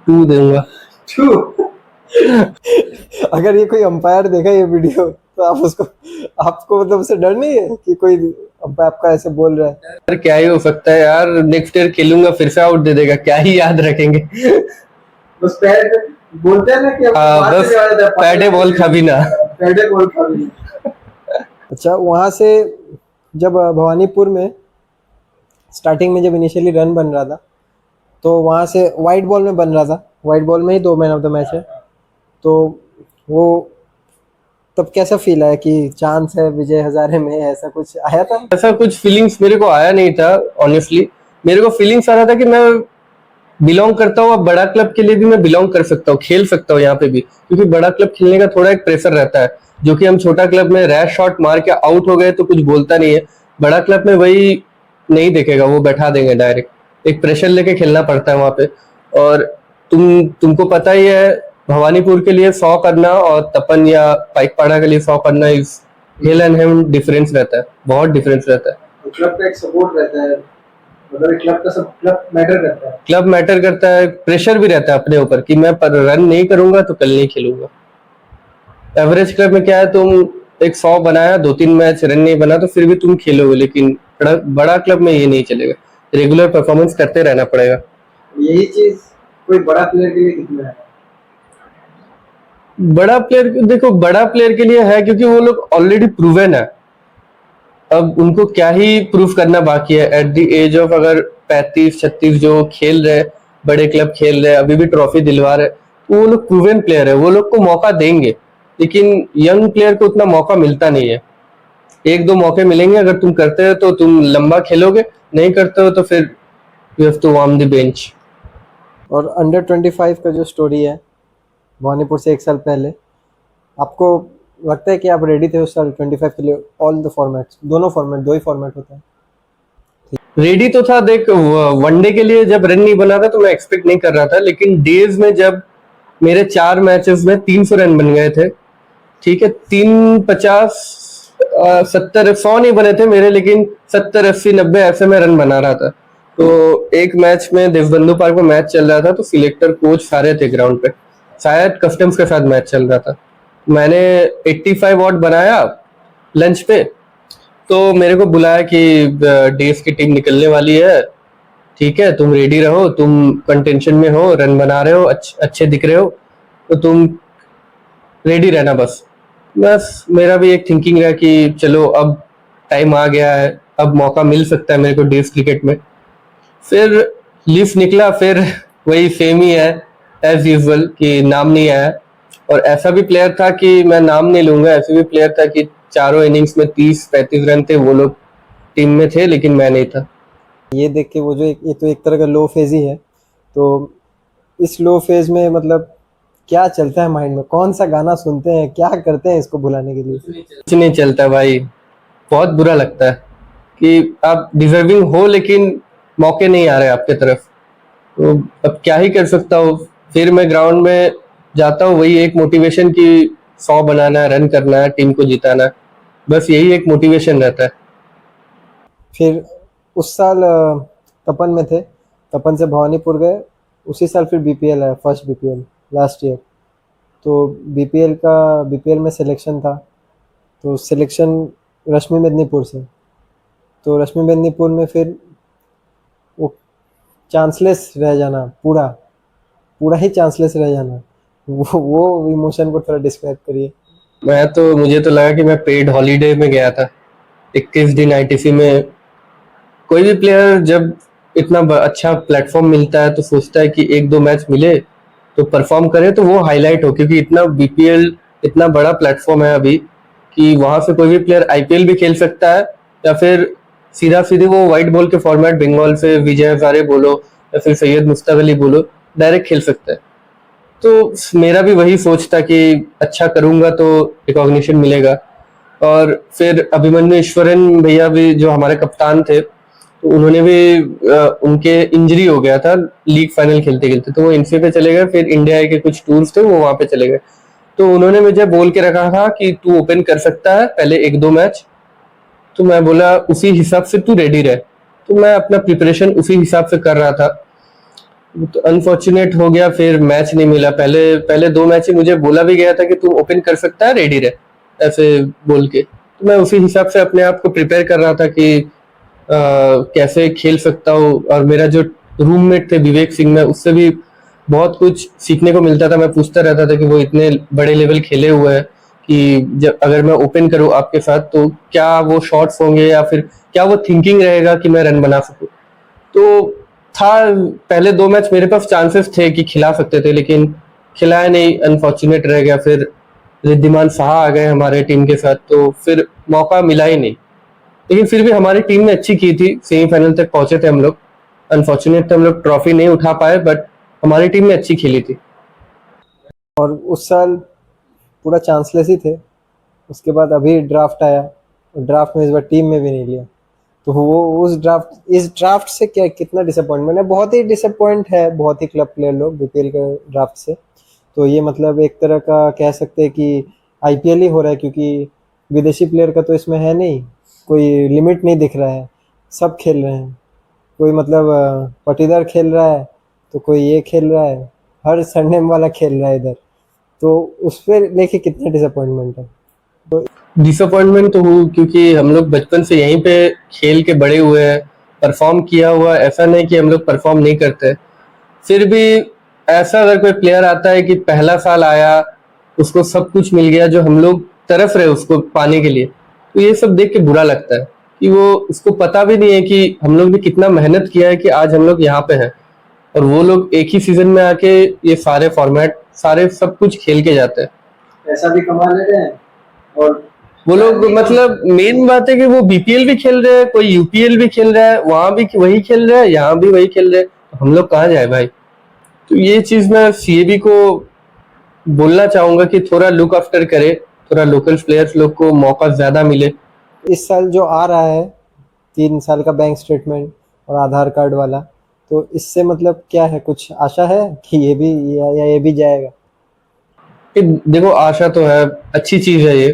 2 दूंगा। 2? अगर ये कोई अंपायर देखा ये वीडियो तो आप उसको, आपको मतलब उससे डर नहीं है कि कोई अंपायर आपका ऐसे बोल रहा है? यार क्या ही हो सकता है यार, नेक्स्ट ईयर खेलूंगा फिर से आउट दे देगा, क्या ही याद रखेंगे। बस पैड बोलते हैं ना कि बस पैडे बॉल खाबी ना। पैडे बॉल खा लिया। अच्छा, वहां से जब भवानीपुर में स्टार्टिंग में जब इनिशियली रन बन रहा था, तो वहां से वाइट बॉल में बन रहा था, वाइट बॉल में ही 2 मैन ऑफ द मैच है, तो वो तब कैसा फील आया कि चांस है विजय हजारे में, ऐसा कुछ आया था? ऐसा कुछ फीलिंग्स मेरे को आया नहीं था ऑनेस्टली। मेरे को फीलिंग्स आ रहा था कि मैं बिलोंग करता हूँ, अब बड़ा क्लब के लिए भी मैं बिलोंग कर सकता हूँ, खेल सकता हूँ यहाँ पे भी, क्योंकि बड़ा क्लब खेलने का थोड़ा एक प्रेशर रहता है, जो कि हम छोटा क्लब में रैश शॉट मार के आउट हो गए तो कुछ बोलता नहीं है, बड़ा क्लब में वही नहीं देखेगा, वो बैठा देंगे डायरेक्ट, एक प्रेशर लेके खेलना पड़ता है वहां पे। और तुमको पता ही है, भवानीपुर के लिए 100 करना और तपन या पाइकपाड़ा के लिए 100 करना, इस हिल एंड हिम डिफरेंस रहता है, बहुत डिफरेंस रहता है। क्लब का एक सपोर्ट रहता है, मतलब क्लब का सब, क्लब मैटर करता है, क्लब मैटर करता है, प्रेशर भी रहता है अपने ऊपर कि मैं पर रन नहीं करूंगा तो कल नहीं खेलूंगा। एवरेज क्लब में क्या है, तुम एक 100 बनाया, 2-3 मैच रन नहीं बना तो फिर भी तुम खेलोगे, लेकिन बड़ा क्लब में ये नहीं चलेगा, रेगुलर परफॉर्मेंस करते रहना पड़ेगा। यही चीज कोई बड़ा प्लेयर के लिए कितना है? बड़ा प्लेयर देखो, बड़ा प्लेयर के लिए है क्योंकि वो लोग ऑलरेडी प्रूवन है, अब उनको क्या ही प्रूफ करना बाकी है एट द एज ऑफ, अगर 35-36 जो खेल रहे, बड़े क्लब खेल रहे, अभी भी ट्रॉफी दिलवा रहे, तो वो लोग प्रूवन प्लेयर है, वो लोग को मौका देंगे, लेकिन यंग प्लेयर को उतना मौका मिलता नहीं है। 1-2 मौके मिलेंगे, अगर तुम करते हो तो तुम लंबा खेलोगे, नहीं करते हो तो फिर you have to warm the bench. और अंडर 25 का जो स्टोरी है भवानीपुर से 1 साल पहले, आपको लगता है कि आप रेडी थे उस साल 25 के लिए? ऑल द फॉर्मेट्स, दोनों फॉर्मेट, 2 ही फॉर्मेट होता है। रेडी तो था, देख वनडे के लिए जब रन नहीं बना था तो मैं एक्सपेक्ट नहीं कर रहा था, लेकिन डेज में जब मेरे 4 मैचेस में 300 रन बन गए थे, ठीक है, 350 70 100 नहीं बने थे मेरे, लेकिन 70 80 90 ऐसे में रन बना रहा था। तो एक मैच में देवबंधु पार्क में मैच चल रहा था, तो सिलेक्टर कोच सारे थे ग्राउंड पे, शायद कस्टम्स के साथ मैच चल रहा था, मैंने 85 वॉट बनाया लंच पे, तो मेरे को बुलाया कि डेज की टीम निकलने वाली है, ठीक है तुम रेडी रहो, तुम कंटेंशन में हो, रन बना रहे हो, अच्छे दिख रहे हो, तो तुम रेडी रहना बस। बस मेरा भी एक थिंकिंग रहा कि चलो अब टाइम आ गया है, अब मौका मिल सकता है मेरे को डेज क्रिकेट में। फिर लिस्ट निकला, फिर वही सेम ही है एज यूजुअल कि नाम नहीं आया, और ऐसा भी प्लेयर था कि मैं नाम नहीं लूंगा, ऐसे भी प्लेयर था कि चारों इनिंग्स में 30-35 रन थे, वो लोग टीम में थे लेकिन मैं नहीं था। ये देख के वो जो ये तो एक तरह का लो फेज ही है, तो इस लो फेज में मतलब क्या चलता है माइंड में? कौन सा गाना सुनते हैं, क्या करते हैं इसको भुलाने के लिए? कुछ नहीं चलता भाई, बहुत बुरा लगता है कि आप डिजर्विंग हो लेकिन मौके नहीं आ रहे आपके तरफ, तो अब क्या ही कर सकता हूँ। फिर मैं ग्राउंड में जाता हूँ, वही एक मोटिवेशन कि 100 बनाना है, रन करना है, टीम को जिताना है, बस यही एक मोटिवेशन रहता है। फिर उस साल तपन में थे, तपन से भवानीपुर गए, उसी साल फिर बीपीएल आया, फर्स्ट बीपीएल लास्ट ईयर। तो बीपीएल में सिलेक्शन था, तो सिलेक्शन रश्मि मेदिनीपुर से। तो रश्मि मेदिनीपुर में फिर वो चांसलेस रह जाना, पूरा पूरा ही चांसलेस रह जाना, वो इमोशन को थोड़ा डिस्क्राइब करिए। मुझे तो लगा कि मैं पेड हॉलीडे में गया था। 21 दिन आईटीसी में कोई भी प्लेयर जब इतना अच्छा प्लेटफॉर्म मिलता है तो सोचता है कि एक दो मैच मिले तो परफॉर्म करे तो वो हाईलाइट हो, क्योंकि इतना बीपीएल इतना बड़ा प्लेटफॉर्म है अभी कि वहां से कोई भी प्लेयर आईपीएल भी खेल सकता है, या फिर सीधा सीधे वो व्हाइट बॉल के फॉर्मेट बंगाल से विजय हजारे बोलो या फिर सैयद मुश्ताक अली बोलो, डायरेक्ट खेल सकता है। तो मेरा भी वही सोच था कि अच्छा करूंगा तो रिकॉग्निशन मिलेगा। और फिर अभिमन्यु ईश्वरन भैया भी जो हमारे कप्तान थे, तो उन्होंने भी उनके इंजरी हो गया था लीग फाइनल खेलते खेलते, तो वो इन्फी पे चले गए। फिर इंडिया के कुछ टूर्स थे वो वहां पे चले गए, तो उन्होंने मुझे बोल के रखा था कि तू ओपन कर सकता है पहले एक दो मैच। तो मैं बोला उसी हिसाब से तू रेडी रहे, तो मैं अपना प्रिपरेशन उसी हिसाब से कर रहा था। तो अनफॉर्चुनेट हो गया, फिर मैच नहीं मिला। पहले पहले दो मैच ही मुझे बोला भी गया था कि तू ओपन कर सकता है, रेडी रहे, ऐसे बोल के। तो मैं उसी हिसाब से अपने आप को प्रिपेयर कर रहा था कि कैसे खेल सकता हूँ। और मेरा जो रूममेट थे विवेक सिंह, में उससे भी बहुत कुछ सीखने को मिलता था। मैं पूछता रहता था कि वो इतने बड़े लेवल खेले हुए हैं कि जब अगर मैं ओपन करूँ आपके साथ तो क्या वो शॉट्स होंगे या फिर क्या वो थिंकिंग रहेगा कि मैं रन बना सकूं। तो था, पहले दो मैच मेरे पास चांसेस थे कि खिला सकते थे, लेकिन खिलाया नहीं, अनफॉर्चुनेट रह गया। फिर रिद्धिमान साहा आ गए हमारे टीम के साथ, तो फिर मौका मिला ही नहीं। लेकिन फिर भी हमारी टीम ने अच्छी की थी, सेमीफाइनल तक पहुंचे थे हम लोग। अनफॉर्चुनेट हम लोग ट्रॉफी नहीं उठा पाए, बट हमारी टीम ने अच्छी खेली थी। और उस साल पूरा चांसलेस ही थे। उसके बाद अभी ड्राफ्ट आया, ड्राफ्ट में इस बार टीम में भी नहीं लिया। तो वो इस ड्राफ्ट से क्या कितना डिसअपॉइंटमेंट है, बहुत ही डिसअपॉइंट है बहुत ही क्लब प्लेयर लोग बीपीएल के ड्राफ्ट से। तो ये मतलब एक तरह का कह सकते हैं कि आईपीएल ही हो रहा है, क्योंकि विदेशी प्लेयर का तो इसमें है नहीं, कोई लिमिट नहीं दिख रहा है, सब खेल रहे हैं। कोई मतलब पाटीदार खेल रहा है, तो कोई ये खेल रहा है, हर सरनेम वाला खेल रहा है इधर। तो उस पर लेके कितना डिसअपॉइंटमेंट है। तो डिसअपॉइंटमेंट तो हूँ, क्योंकि हम लोग बचपन से यहीं पे खेल के बड़े हुए हैं, परफॉर्म किया हुआ। ऐसा नहीं कि हम लोग परफॉर्म नहीं करते। फिर भी ऐसा अगर कोई प्लेयर आता है कि पहला साल आया, उसको सब कुछ मिल गया जो हम लोग तरस रहे उसको पाने के लिए, तो ये सब देख के बुरा लगता है कि वो उसको पता भी नहीं है कि हम लोग ने कितना मेहनत किया है कि आज हम लोग यहाँ पे हैं। और वो लोग एक ही सीजन में आके ये सारे फॉर्मेट सारे सब कुछ खेल के जाते हैं। पैसा भी कमा लेते हैं, और वो लोग मतलब मेन बात है कि वो बीपीएल भी खेल रहे हैं, कोई यूपीएल भी खेल रहा है, वहां भी वही खेल रहा है, यहाँ भी वही खेल रहे हैं, तो हम लोग कहाँ जाए भाई। तो ये चीज मैं सीएबी को बोलना चाहूंगा कि थोड़ा लुक आफ्टर करे, थोड़ा लोकल प्लेयर्स लोग को मौका ज्यादा मिले। इस साल जो आ रहा है 3 साल का बैंक स्टेटमेंट और आधार कार्ड वाला, तो इससे मतलब क्या है, कुछ आशा है कि ये भी या ये भी जाएगा। कि देखो आशा तो है, अच्छी चीज है, ये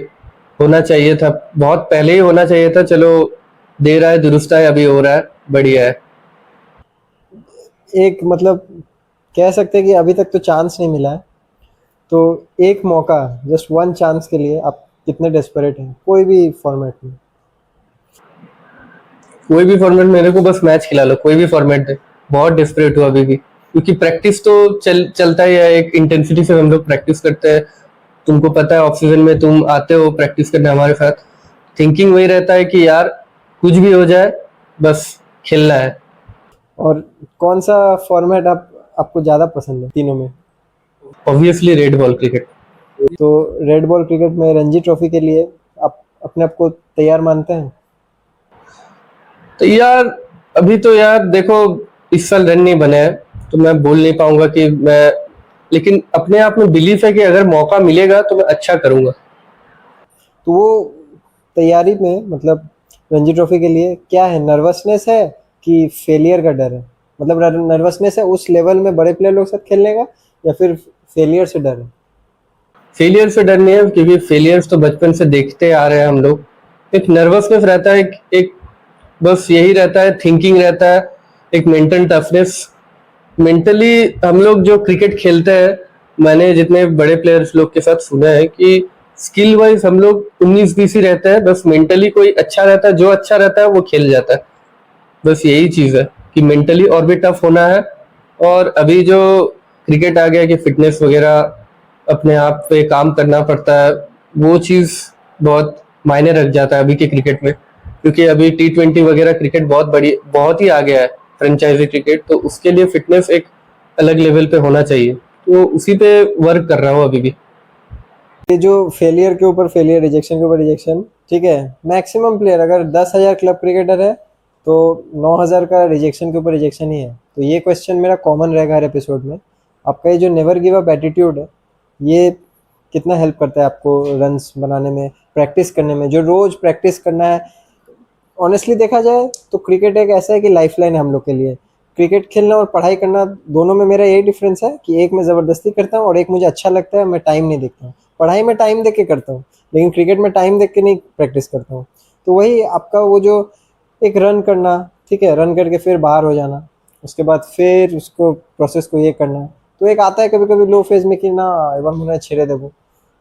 होना चाहिए था, बहुत पहले ही होना चाहिए था। चलो दे रहा है, दुरुस्त है, अभी हो रहा है, बढ़िया है। एक मतलब कह सकते हैं कि अभी तक तो चांस नहीं मिला है, तो एक मौका, जस्ट वन चांस के लिए आप कितने डेस्परेट हैं कोई भी फॉर्मेट में। कोई भी फॉर्मेट, मेरे को बस मैच खिला लो, कोई भी फॉर्मेट है। बहुत डिस्परेट हूँ अभी भी, क्योंकि प्रैक्टिस तो चलता ही है, एक इंटेंसिटी से हम लोग प्रैक्टिस करते हैं। तुमको पता है ऑफ सीजन में तुम आते हो प्रैक्टिस करने हमारे साथ, थिंकिंग वही रहता है कि यार कुछ भी हो जाए, बस खेलना है। और कौन सा फॉर्मेट आपको ज़्यादा पसंद है तीनों में। Obviously red ball cricket. तो रेड बॉल क्रिकेट में रणजी ट्रॉफी के लिए आप अपने आप को तैयार मानते हैं। तो यार अभी तो यार देखो, इस साल रन नहीं बने हैं, तो मैं बोल नहीं पाऊंगा कि मैं, लेकिन अपने आप में बिलीफ है कि अगर मौका मिलेगा तो मैं अच्छा करूंगा। तो वो तैयारी में मतलब रणजी ट्रॉफी के लिए क्या है, नर्वसनेस है कि फेलियर का डर है। मतलब नर्वसनेस है उस लेवल में बड़े प्लेयर लोग के साथ खेलने का, या फिर फेलियर से डर है। फेलियर से डर नहीं है, क्योंकि फेलियर्स तो बचपन से देखते आ रहे हैं हम लोग। एक नर्वसनेस रहता है, एक बस यही रहता है, थिंकिंग रहता है, एक मेंटल टफनेस। मेंटली हम लोग जो क्रिकेट खेलते हैं मैंने जितने बड़े प्लेयर्स लोग के साथ सुना है कि स्किल वाइज हम लोग 19-20 ही रहते हैं, बस मेंटली कोई अच्छा रहता है, जो अच्छा रहता है वो खेल जाता है। बस यही चीज है कि मेंटली और भी टफ होना है। और अभी जो क्रिकेट आ गया कि फिटनेस वगैरह अपने आप पे काम करना पड़ता है, वो चीज बहुत मायने रख जाता है अभी के क्रिकेट में, क्योंकि अभी T20 वगैरह क्रिकेट बहुत ही आ गया है, फ्रेंचाइजी क्रिकेट, तो उसके लिए फिटनेस एक अलग लेवल पे होना चाहिए, तो उसी पे वर्क कर रहा हूँ अभी भी। ये जो फेलियर के ऊपर फेलियर, रिजेक्शन के ऊपर रिजेक्शन, ठीक है, मैक्सिमम प्लेयर अगर 10,000 क्लब क्रिकेटर है तो 9,000 का रिजेक्शन के ऊपर रिजेक्शन ही है। तो ये क्वेश्चन मेरा कॉमन रहेगा हर एपिसोड में। आपका ये जो नेवर गिव अप एटीट्यूड है, ये कितना हेल्प करता है आपको रन्स बनाने में, प्रैक्टिस करने में, जो रोज प्रैक्टिस करना है। ऑनेस्टली देखा जाए तो क्रिकेट एक ऐसा है कि लाइफलाइन है हम लोग के लिए। क्रिकेट खेलना और पढ़ाई करना दोनों में मेरा यही डिफरेंस है कि एक मैं ज़बरदस्ती करता हूँ और एक मुझे अच्छा लगता है, मैं टाइम नहीं देखता हूँ। पढ़ाई में टाइम देख के करता हूँ, लेकिन क्रिकेट में टाइम देख के नहीं प्रैक्टिस करता हूँ। तो वही आपका वो जो एक रन करना, ठीक है, रन करके फिर बाहर हो जाना, उसके बाद फिर उसको प्रोसेस को ये करना, तो एक आता है कभी कभी लो फेज में कि ना एবার মনে হয় ছেড়ে देबो।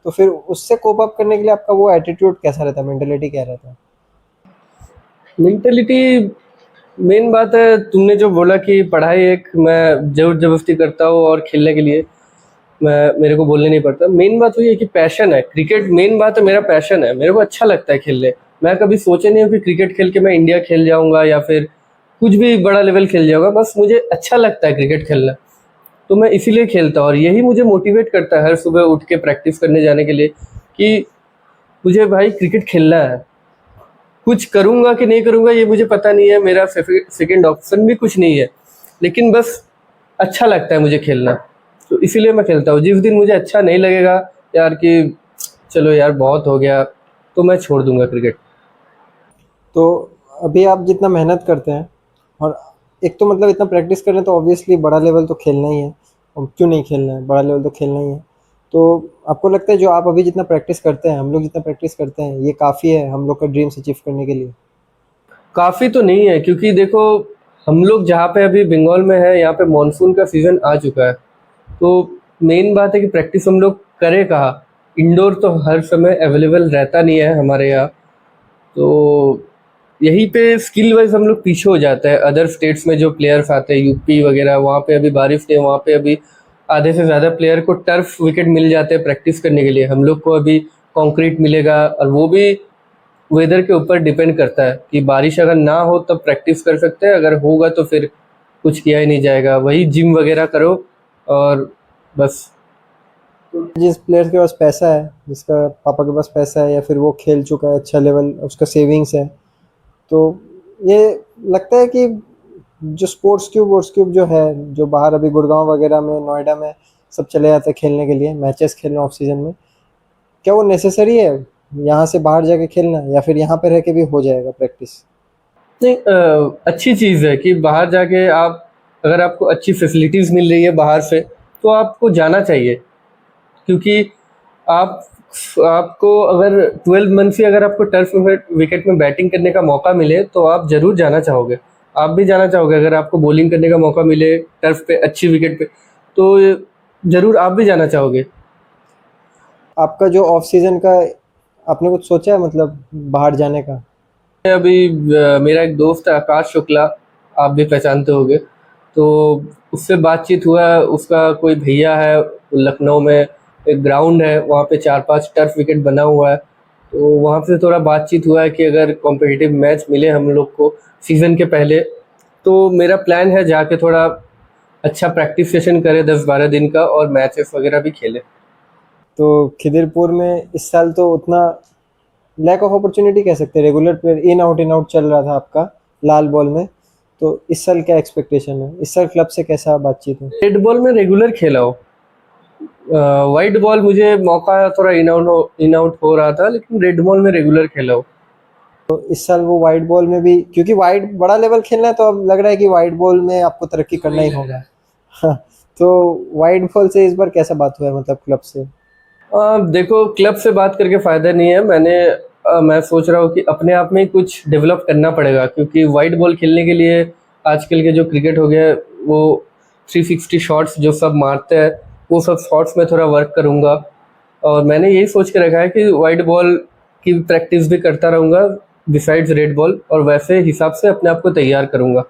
तो फिर उससे कोप अप करने के लिए आपका वो एटीट्यूड कैसा रहता है, मेंटेलिटी क्या रहता है? मेंटेलिटी, मेन बात है तुमने जो बोला कि पढ़ाई एक मैं जबरदस्ती जबरदस्ती करता हूँ और खेलने के लिए मैं मेरे को बोलने नहीं पड़ता। मेन बात वही है कि पैशन है क्रिकेट, मेन बात है मेरा पैशन है, मेरे को अच्छा लगता है खेलने। मैं कभी सोचे नहीं हूँ कि क्रिकेट खेल के मैं इंडिया खेल जाऊंगा या फिर कुछ भी बड़ा लेवल खेल जाऊंगा, बस मुझे अच्छा लगता है क्रिकेट खेलना, तो मैं इसीलिए खेलता हूँ। और यही मुझे मोटिवेट करता है हर सुबह उठ के प्रैक्टिस करने जाने के लिए कि मुझे भाई क्रिकेट खेलना है। कुछ करूंगा कि नहीं करूंगा ये मुझे पता नहीं है, मेरा सेकंड ऑप्शन भी कुछ नहीं है, लेकिन बस अच्छा लगता है मुझे खेलना, तो इसीलिए मैं खेलता हूँ। जिस दिन मुझे अच्छा नहीं लगेगा यार कि चलो यार बहुत हो गया, तो मैं छोड़ दूंगा क्रिकेट। तो अभी आप जितना मेहनत करते हैं, और एक तो मतलब इतना प्रैक्टिस कर रहे हैं, तो ऑब्वियसली बड़ा लेवल तो खेलना ही है। और क्यों नहीं खेलना है, बड़ा लेवल तो खेलना ही है। तो आपको लगता है जो आप अभी जितना प्रैक्टिस करते हैं, हम लोग जितना प्रैक्टिस करते हैं, ये काफ़ी है हम लोग का ड्रीम्स अचीव करने के लिए? काफ़ी तो नहीं है, क्योंकि देखो हम लोग जहाँ पे अभी बंगाल में है, यहाँ पे मानसून का सीज़न आ चुका है, तो मेन बात है कि प्रैक्टिस हम लोग करें कहाँ। इंडोर तो हर समय अवेलेबल रहता नहीं है हमारे यहाँ, तो यहीं पे स्किल वाइज हम लोग पीछे हो जाते हैं। अदर स्टेट्स में जो प्लेयर्स आते हैं, यूपी वगैरह, वहाँ पे अभी बारिश नहीं है, वहाँ पे अभी आधे से ज़्यादा प्लेयर को टर्फ विकेट मिल जाते हैं प्रैक्टिस करने के लिए। हम लोग को अभी कंक्रीट मिलेगा, और वो भी वेदर के ऊपर डिपेंड करता है कि बारिश अगर ना हो तब प्रैक्टिस कर सकते हैं, अगर होगा तो फिर कुछ किया ही नहीं जाएगा, वही जिम वगैरह करो और बस। जिस प्लेयर के पास पैसा है, जिसका पापा के पास पैसा है, या फिर वो खेल चुका है अच्छा लेवल, उसका सेविंग्स है, तो ये लगता है कि जो स्पोर्ट्स क्यूब जो है, जो बाहर अभी गुड़गांव वगैरह में, नोएडा में सब चले जाते हैं खेलने के लिए, मैचेस खेलने ऑफ सीजन में, क्या वो नेसेसरी है यहाँ से बाहर जाके खेलना, या फिर यहाँ पे रह के भी हो जाएगा प्रैक्टिस? नहीं, अच्छी चीज़ है कि बाहर जाके आप, अगर आपको अच्छी फैसिलिटीज़ मिल रही है बाहर से, तो आपको जाना चाहिए, क्योंकि आप आपको अगर 12 मंथ से अगर आपको टर्फ विकेट में बैटिंग करने का मौका मिले तो आप ज़रूर जाना चाहोगे। आप भी जाना चाहोगे अगर आपको बॉलिंग करने का मौका मिले टर्फ पे अच्छी विकेट पे, तो ज़रूर आप भी जाना चाहोगे। आपका जो ऑफ सीजन का, आपने कुछ सोचा है मतलब बाहर जाने का? अभी मेरा एक दोस्त है आकाश शुक्ला, आप भी पहचानते होंगे, तो उससे बातचीत हुआ। उसका कोई भैया है लखनऊ में, एक ग्राउंड है वहाँ पे 4-5 टर्फ विकेट बना हुआ है, तो वहाँ से थोड़ा बातचीत हुआ है कि अगर कॉम्पिटिटिव मैच मिले हम लोग को सीज़न के पहले, तो मेरा प्लान है जाके थोड़ा अच्छा प्रैक्टिस सेशन करें 10-12 दिन का, और मैचेस वगैरह भी खेले। तो खिदिरपुर में इस साल तो उतना लैक ऑफ अपॉर्चुनिटी कह सकते हैं, रेगुलर प्लेयर इन आउट चल रहा था आपका लाल बॉल में। तो इस साल क्या एक्सपेक्टेशन है, इस साल क्लब से कैसा बातचीत है? रेड बॉल में रेगुलर खेला हो, वाइट बॉल मुझे मौका थोड़ा इन आउट हो रहा था, लेकिन रेड बॉल में रेगुलर खेला हो। तो इस साल वो वाइट बॉल में भी, क्योंकि वाइट बड़ा लेवल खेलना है, तो अब लग रहा है कि वाइट बॉल में आपको तरक्की करना ही होगा। हाँ, तो वाइट बॉल से इस बार कैसा बात हुआ है, मतलब क्लब से? देखो क्लब से बात करके फ़ायदा नहीं है, मैं सोच रहा हूँ कि अपने आप में ही कुछ डेवलप करना पड़ेगा, क्योंकि वाइट बॉल खेलने के लिए आजकल के जो क्रिकेट हो गया है, वो 360 शॉट्स जो सब मारते हैं, वो सब शॉट्स में थोड़ा वर्क करूँगा। और मैंने यही सोच के रखा है कि वाइड बॉल की प्रैक्टिस भी करता रहूँगा बिसाइड्स रेड बॉल, और वैसे हिसाब से अपने आप को तैयार करूँगा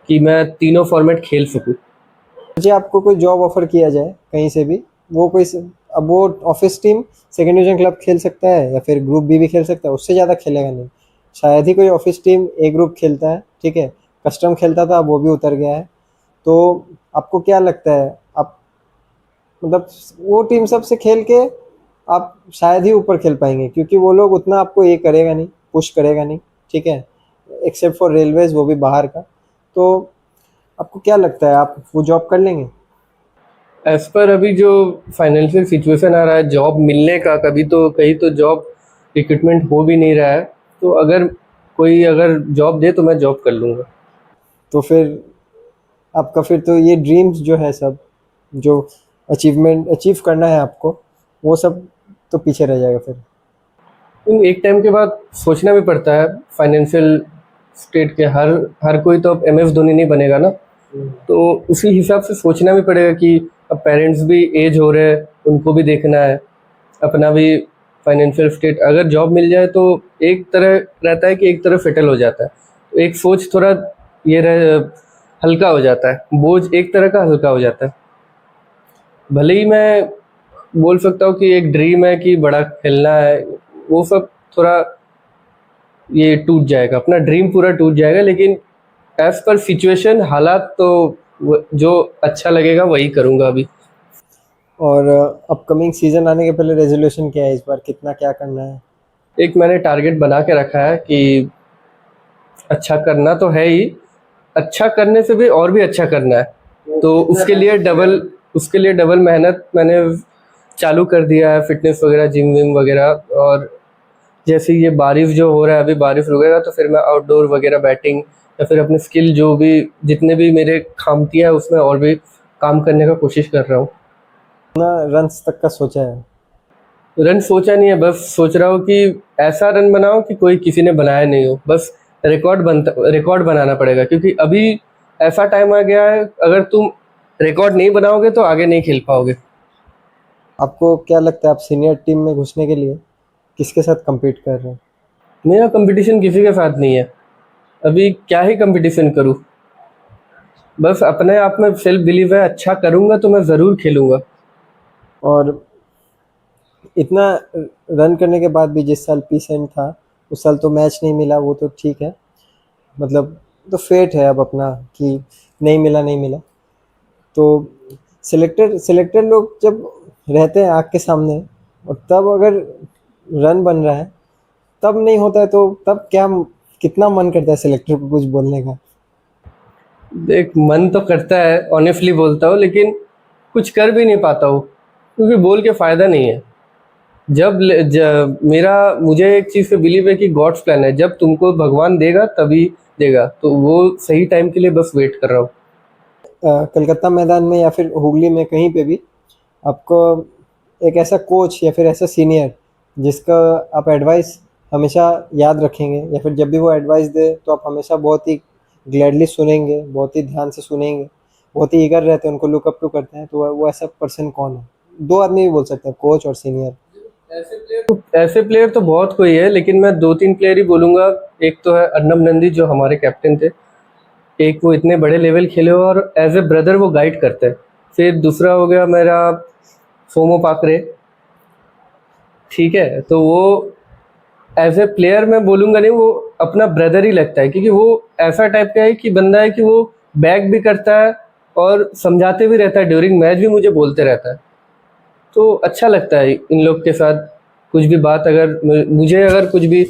कि मैं तीनों फॉर्मेट खेल सकूँ। मुझे आपको कोई जॉब ऑफर किया जाए कहीं से भी, वो कोई अब वो office team second division club खेल सकता है या फिर ग्रुप बी भी खेल सकता है, उससे ज़्यादा खेलेगा नहीं। शायद ही कोई ऑफिस टीम ए ग्रुप खेलता है, ठीक है। कस्टम खेलता था, अब वो भी उतर गया है। तो आपको क्या लगता है, आप मतलब वो टीम सबसे खेल के आप शायद ही ऊपर खेल पाएंगे, क्योंकि वो लोग उतना आपको ये करेगा नहीं, पुश करेगा नहीं, ठीक है, एक्सेप्ट फॉर रेलवेज, वो भी बाहर का। तो आपको क्या लगता है, आप वो जॉब कर लेंगे? एज पर अभी जो फाइनेंशियल सिचुएशन आ रहा है जॉब मिलने का, कभी तो कहीं तो जॉब रिक्रूटमेंट हो भी नहीं रहा है, तो अगर कोई अगर जॉब दे तो मैं जॉब कर लूँगा। तो फिर आपका फिर तो ये ड्रीम्स जो है सब, जो अचीव करना है आपको, वो सब तो पीछे रह जाएगा फिर। लेकिन एक टाइम के बाद सोचना भी पड़ता है, फाइनेंशियल स्टेट के हर हर कोई तो अब एम एस धोनी नहीं बनेगा ना, तो उसी हिसाब से सोचना भी पड़ेगा कि अब पेरेंट्स भी एज हो रहे हैं, उनको भी देखना है, अपना भी फाइनेंशियल स्टेट। अगर जॉब मिल जाए तो एक तरह रहता है कि एक तरह सेटल हो जाता है, तो एक सोच थोड़ा ये हल्का हो जाता है, बोझ एक तरह का हल्का हो जाता है। भले ही मैं बोल सकता हूँ कि एक ड्रीम है कि बड़ा खेलना है, वो सब थोड़ा ये टूट जाएगा, अपना ड्रीम पूरा टूट जाएगा, लेकिन एज पर सिचुएशन हालात तो जो अच्छा लगेगा वही करूँगा अभी। और अपकमिंग सीजन आने के पहले रेजोल्यूशन क्या है, इस बार कितना क्या करना है? एक मैंने टारगेट बना के रखा है कि अच्छा करना तो है ही, अच्छा करने से भी और भी अच्छा करना है, तो उसके लिए डबल मेहनत मैंने चालू कर दिया है, फिटनेस वगैरह, जिम विम वगैरह। और जैसे ये बारिश जो हो रहा है, अभी बारिश रुकेगा तो फिर मैं आउटडोर वगैरह बैटिंग या फिर अपने स्किल जो भी जितने भी मेरे खामतियाँ है उसमें और भी काम करने का कोशिश कर रहा हूँ। कितना रन्स तक का सोचा है? रन सोचा नहीं है, बस सोच रहा हूँ कि ऐसा रन बनाओ कि कोई किसी ने बनाया नहीं हो, बस रिकॉर्ड बनाना पड़ेगा, क्योंकि अभी ऐसा टाइम आ गया है, अगर तुम रिकॉर्ड नहीं बनाओगे तो आगे नहीं खेल पाओगे। आपको क्या लगता है, आप सीनियर टीम में घुसने के लिए किसके साथ compete कर रहे हैं? मेरा कंपटीशन किसी के साथ नहीं है, अभी क्या ही कंपटीशन करूँ, बस अपने आप में सेल्फ बिलीव है, अच्छा करूँगा तो मैं ज़रूर खेलूँगा। और इतना रन करने के बाद भी जिस साल पीस एंड था, उस साल तो मैच नहीं मिला, वो तो ठीक है, मतलब तो फेट है अब अपना कि नहीं मिला, नहीं मिला। तो सिलेक्टेड लोग जब रहते हैं आँख के सामने, और तब अगर रन बन रहा है, तब नहीं होता है, तो तब क्या, कितना मन करता है सिलेक्टर को कुछ बोलने का? देख, मन तो करता है, ऑनेस्टली बोलता हूँ, लेकिन कुछ कर भी नहीं पाता हूँ, क्योंकि बोल के फ़ायदा नहीं है। मेरा मुझे एक चीज़ पे बिलीव है कि गॉड्स प्लान है, जब तुमको भगवान देगा तभी देगा, तो वो सही टाइम के लिए बस वेट कर रहा हूँ। कलकत्ता मैदान में या फिर हुगली में कहीं पे भी आपको एक ऐसा कोच या फिर ऐसा सीनियर जिसका आप एडवाइस हमेशा याद रखेंगे, या फिर जब भी वो एडवाइस दे तो आप हमेशा बहुत ही ग्लैडली सुनेंगे, बहुत ही ध्यान से सुनेंगे, बहुत ही ईगर रहते हैं, उनको लुकअप टू करते हैं, तो वो ऐसा पर्सन कौन है? दो आदमी भी बोल सकते हैं, कोच और सीनियर। ऐसे प्लेयर तो बहुत कोई है, लेकिन मैं दो तीन प्लेयर ही बोलूँगा। एक तो है अर्नब नंदी, जो हमारे कैप्टन थे, एक वो इतने बड़े लेवल खेले और एज ए ब्रदर वो गाइड करते हैं। फिर दूसरा हो गया मेरा सोमो पाकरे, ठीक है, तो वो एज ए प्लेयर मैं बोलूँगा नहीं, वो अपना ब्रदर ही लगता है, क्योंकि वो ऐसा टाइप का है कि बंदा है कि वो बैक भी करता है और समझाते भी रहता है, ड्यूरिंग मैच भी मुझे बोलते रहता है, तो अच्छा लगता है इन लोग के साथ। कुछ भी बात अगर मुझे अगर कुछ भी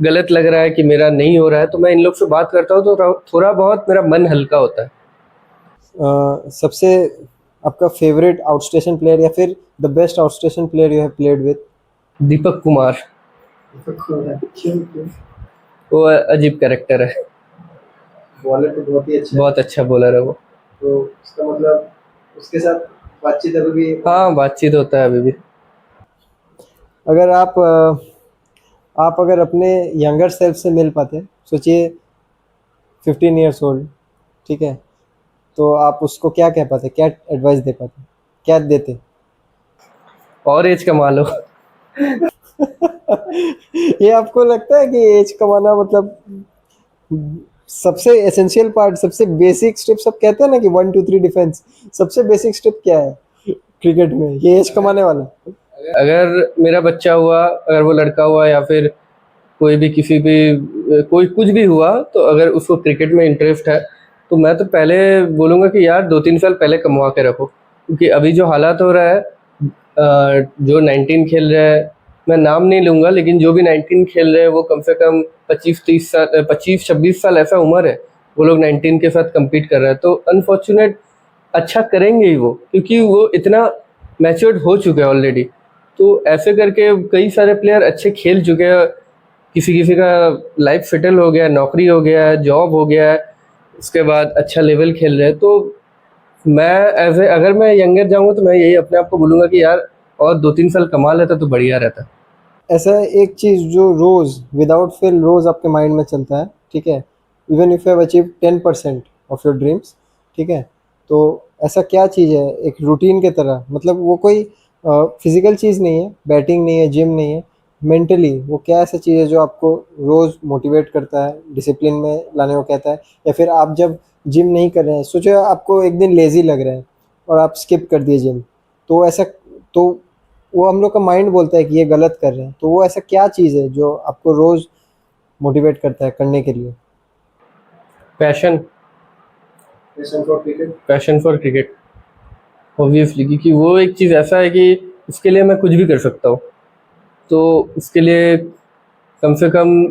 गलत लग रहा है कि मेरा नहीं हो रहा है, तो मैं इन लोग से बात करता हूँ, तो थोड़ा बहुत मेरा मन हल्का होता है। सबसे आपका फेवरेट आउटस्टेशन प्लेयर या फिर the best outstation player you have played with? Deepak Kumar, वो अजीब कैरेक्टर है, बॉलर तो बहुत ही अच्छा है। बहुत अच्छा बॉलर है वो। तो उसका मतलब उसके साथ बातचीत अभी भी? हाँ, बातचीत होता है अभी भी। अगर आप अगर अपने यंगर सेल्फ से मिल पाते, सोचिए 15 ईयर्स ओल्ड, ठीक है, तो आप उसको क्या कह पाते, क्या एडवाइस दे पाते, क्या देते? और एज कमा लो। ये आपको लगता है कि एज कमाना मतलब सबसे एसेंशियल पार्ट, सबसे बेसिक स्टेप, सब कहते हैं ना कि 1 2 3 डिफेंस, सबसे बेसिक स्टेप क्या है क्रिकेट में, ये एज कमाने वाला? अगर मेरा बच्चा हुआ, अगर वो लड़का हुआ या फिर कोई भी किसी भी कोई कुछ भी हुआ, तो अगर उसको क्रिकेट में इंटरेस्ट है तो मैं तो पहले बोलूँगा कि यार 2 3 साल पहले कमवा के रखो, क्योंकि अभी जो हालात हो रहा है, जो 19 खेल रहे हैं, मैं नाम नहीं लूँगा, लेकिन जो भी 19 खेल रहे हैं वो कम से कम 25 30 साल 25 26 साल ऐसा उम्र है, वो लोग 19 के साथ कम्पीट कर रहे हैं। तो अनफॉर्चुनेट अच्छा करेंगे ही वो, क्योंकि वो इतना मैच्योर्ड हो चुके हैं ऑलरेडी। तो ऐसे करके कई सारे प्लेयर अच्छे खेल चुके हैं, किसी किसी का लाइफ सेटल हो गया, नौकरी हो गया है, जॉब हो गया है, उसके बाद अच्छा लेवल खेल रहे हैं। तो मैं एज ए अगर मैं यंगर जाऊँगा तो मैं यही अपने आप को बोलूँगा कि यार और 2 3 साल कमा लेता तो बढ़िया रहता। ऐसा एक चीज़ जो रोज़ विदाउट फेल रोज़ आपके माइंड में चलता है, ठीक है, even if you have achieve 10% of your dreams, ठीक है, तो ऐसा क्या चीज़ है एक रूटीन के तरह, मतलब वो कोई फिजिकल चीज़ नहीं है, बैटिंग नहीं है, जिम नहीं है, मेंटली वो क्या ऐसा चीज़ है जो आपको रोज़ मोटिवेट करता है, डिसिप्लिन में लाने को कहता है? या फिर आप जब जिम नहीं कर रहे हैं, सोचो आपको एक दिन लेज़ी लग रहा है और आप स्किप कर दिए जिम, तो ऐसा, तो वो हम लोग का माइंड बोलता है कि ये गलत कर रहे हैं, तो वो ऐसा क्या चीज़ है जो आपको रोज़ मोटिवेट करता है करने के लिए? Passion, passion for cricket obviously, क्योंकि वो एक चीज़ ऐसा है कि उसके लिए मैं कुछ भी कर सकता हूँ। तो उसके लिए कम से कम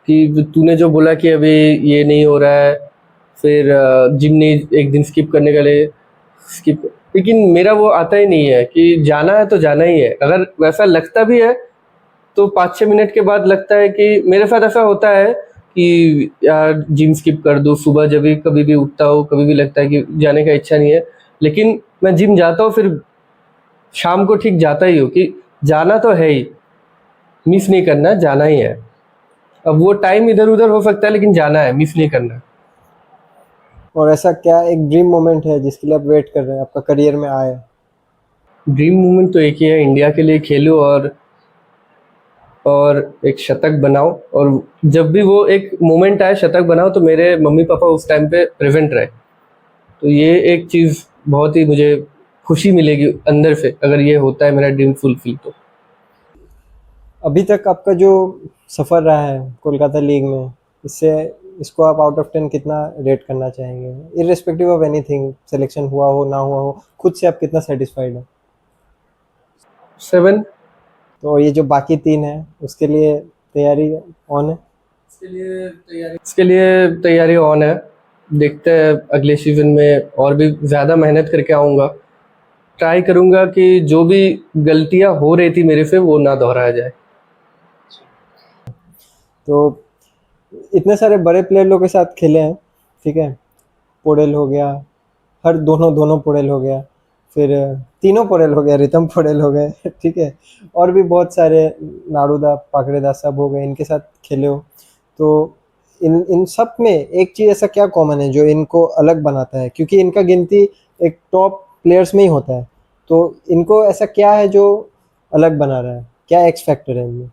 कि तूने जो बोला कि अभी ये नहीं हो रहा है, फिर जिम नहीं, एक दिन स्किप करने के लिए स्किप, लेकिन मेरा वो आता ही नहीं है कि जाना है तो जाना ही है। अगर वैसा लगता भी है तो 5 6 मिनट के बाद लगता है कि मेरे साथ ऐसा होता है कि यार जिम स्किप कर दूँ, सुबह जब भी कभी भी उठता हूँ कभी भी लगता है कि जाने का इच्छा नहीं है, लेकिन मैं जिम जाता हूँ, फिर शाम को ठीक जाता ही हूँ कि जाना तो है ही, मिस नहीं करना, जाना ही है। अब वो टाइम इधर उधर हो सकता है लेकिन जाना है, मिस नहीं करना। और ऐसा क्या एक ड्रीम मोमेंट है जिसके लिए आप वेट कर रहे हैं, आपका करियर में आए? ड्रीम मूवमेंट तो एक ही है, इंडिया के लिए खेलूँ और एक शतक बनाओ, और जब भी वो एक मोमेंट आए शतक बनाओ तो मेरे मम्मी पापा उस टाइम पे प्रेजेंट रहे। तो ये एक चीज़ बहुत ही मुझे खुशी मिलेगी अंदर से अगर ये होता है मेरा ड्रीम फुलफिल। तो अभी तक आपका जो सफ़र रहा है कोलकाता लीग में, इससे इसको आप आउट ऑफ 10 कितना रेट करना चाहेंगे, इररिस्पेक्टिव ऑफ एनीथिंग, सिलेक्शन हुआ हो ना हुआ हो, खुद से आप कितना सेटिस्फाइड हैं? 7। तो ये जो बाकी 3 है उसके लिए तैयारी ऑन है? इसके लिए तैयारी ऑन है। देखते हैं अगले सीजन में और भी ज़्यादा मेहनत करके आऊँगा। ट्राई करूँगा कि जो भी गलतियाँ हो रही थी मेरे से वो ना दोहराया जाए। तो इतने सारे बड़े प्लेयर लोग के साथ खेले हैं, ठीक है, पोडेल हो गया, हर दोनों दोनों पोडेल हो गया, फिर तीनों पोडेल हो गया, रितम पोडेल हो गए, ठीक है, और भी बहुत सारे नाड़ूदा पाकड़ेदा सब हो गए, इनके साथ खेले हो, तो इन इन सब में एक चीज़ ऐसा क्या कॉमन है जो इनको अलग बनाता है, क्योंकि इनका गिनती एक टॉप प्लेयर्स में ही होता है, तो इनको ऐसा क्या है जो अलग बना रहा है, क्या एक्स फैक्टर है इनमें?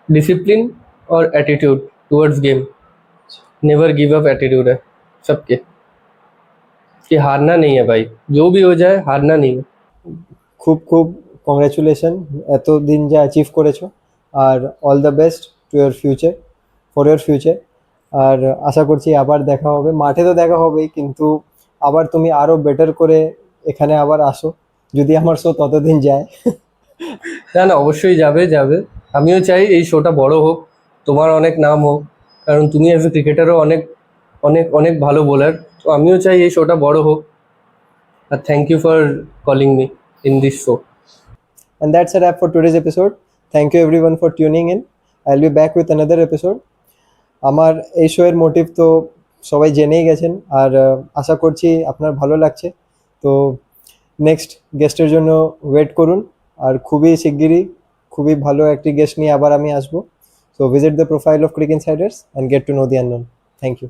डिसिप्लिन और attitude towards game, never give up attitude है सबके, कि हारना नहीं है भाई, जो भी हो जाए हारना नहीं है। খুব খুব কংগ্রাচুলেশন, এতদিন যা অ্যাচিভ করেছো, আর all the best to your future, for your future. আর আশা করছি আবার দেখা হবে, মাঠে তো দেখা হবেই, কিন্তু আবার তুমি আরও বেটার করে এখানে আবার আসো, যদি আমার শো ততদিন যায়। না না, অবশ্যই যাবে যাবে। আমিও চাই এই শোটা বড় হোক, তোমার অনেক নাম হোক, কারণ তুমি অ্যাজ এ ক্রিকেটারও অনেক অনেক অনেক ভালো বোলার। তো আমিও চাই এই শোটা বড় হোক। আর thank you for calling me in this show. And that's a wrap for today's episode. Thank you everyone for tuning in. I'll be back with another episode. আমার এই শোয়ের মোটিভ তো সবাই জেনেই গেছেন, আর আশা করছি আপনার ভালো লাগছে। তো নেক্সট গেস্টের জন্য ওয়েট করুন, আর খুবই শিগগিরই খুবই ভালো একটি গেস্ট নিয়ে আবার আমি আসবো। So visit the profile of Cric Insiders and get to know the unknown. Thank you.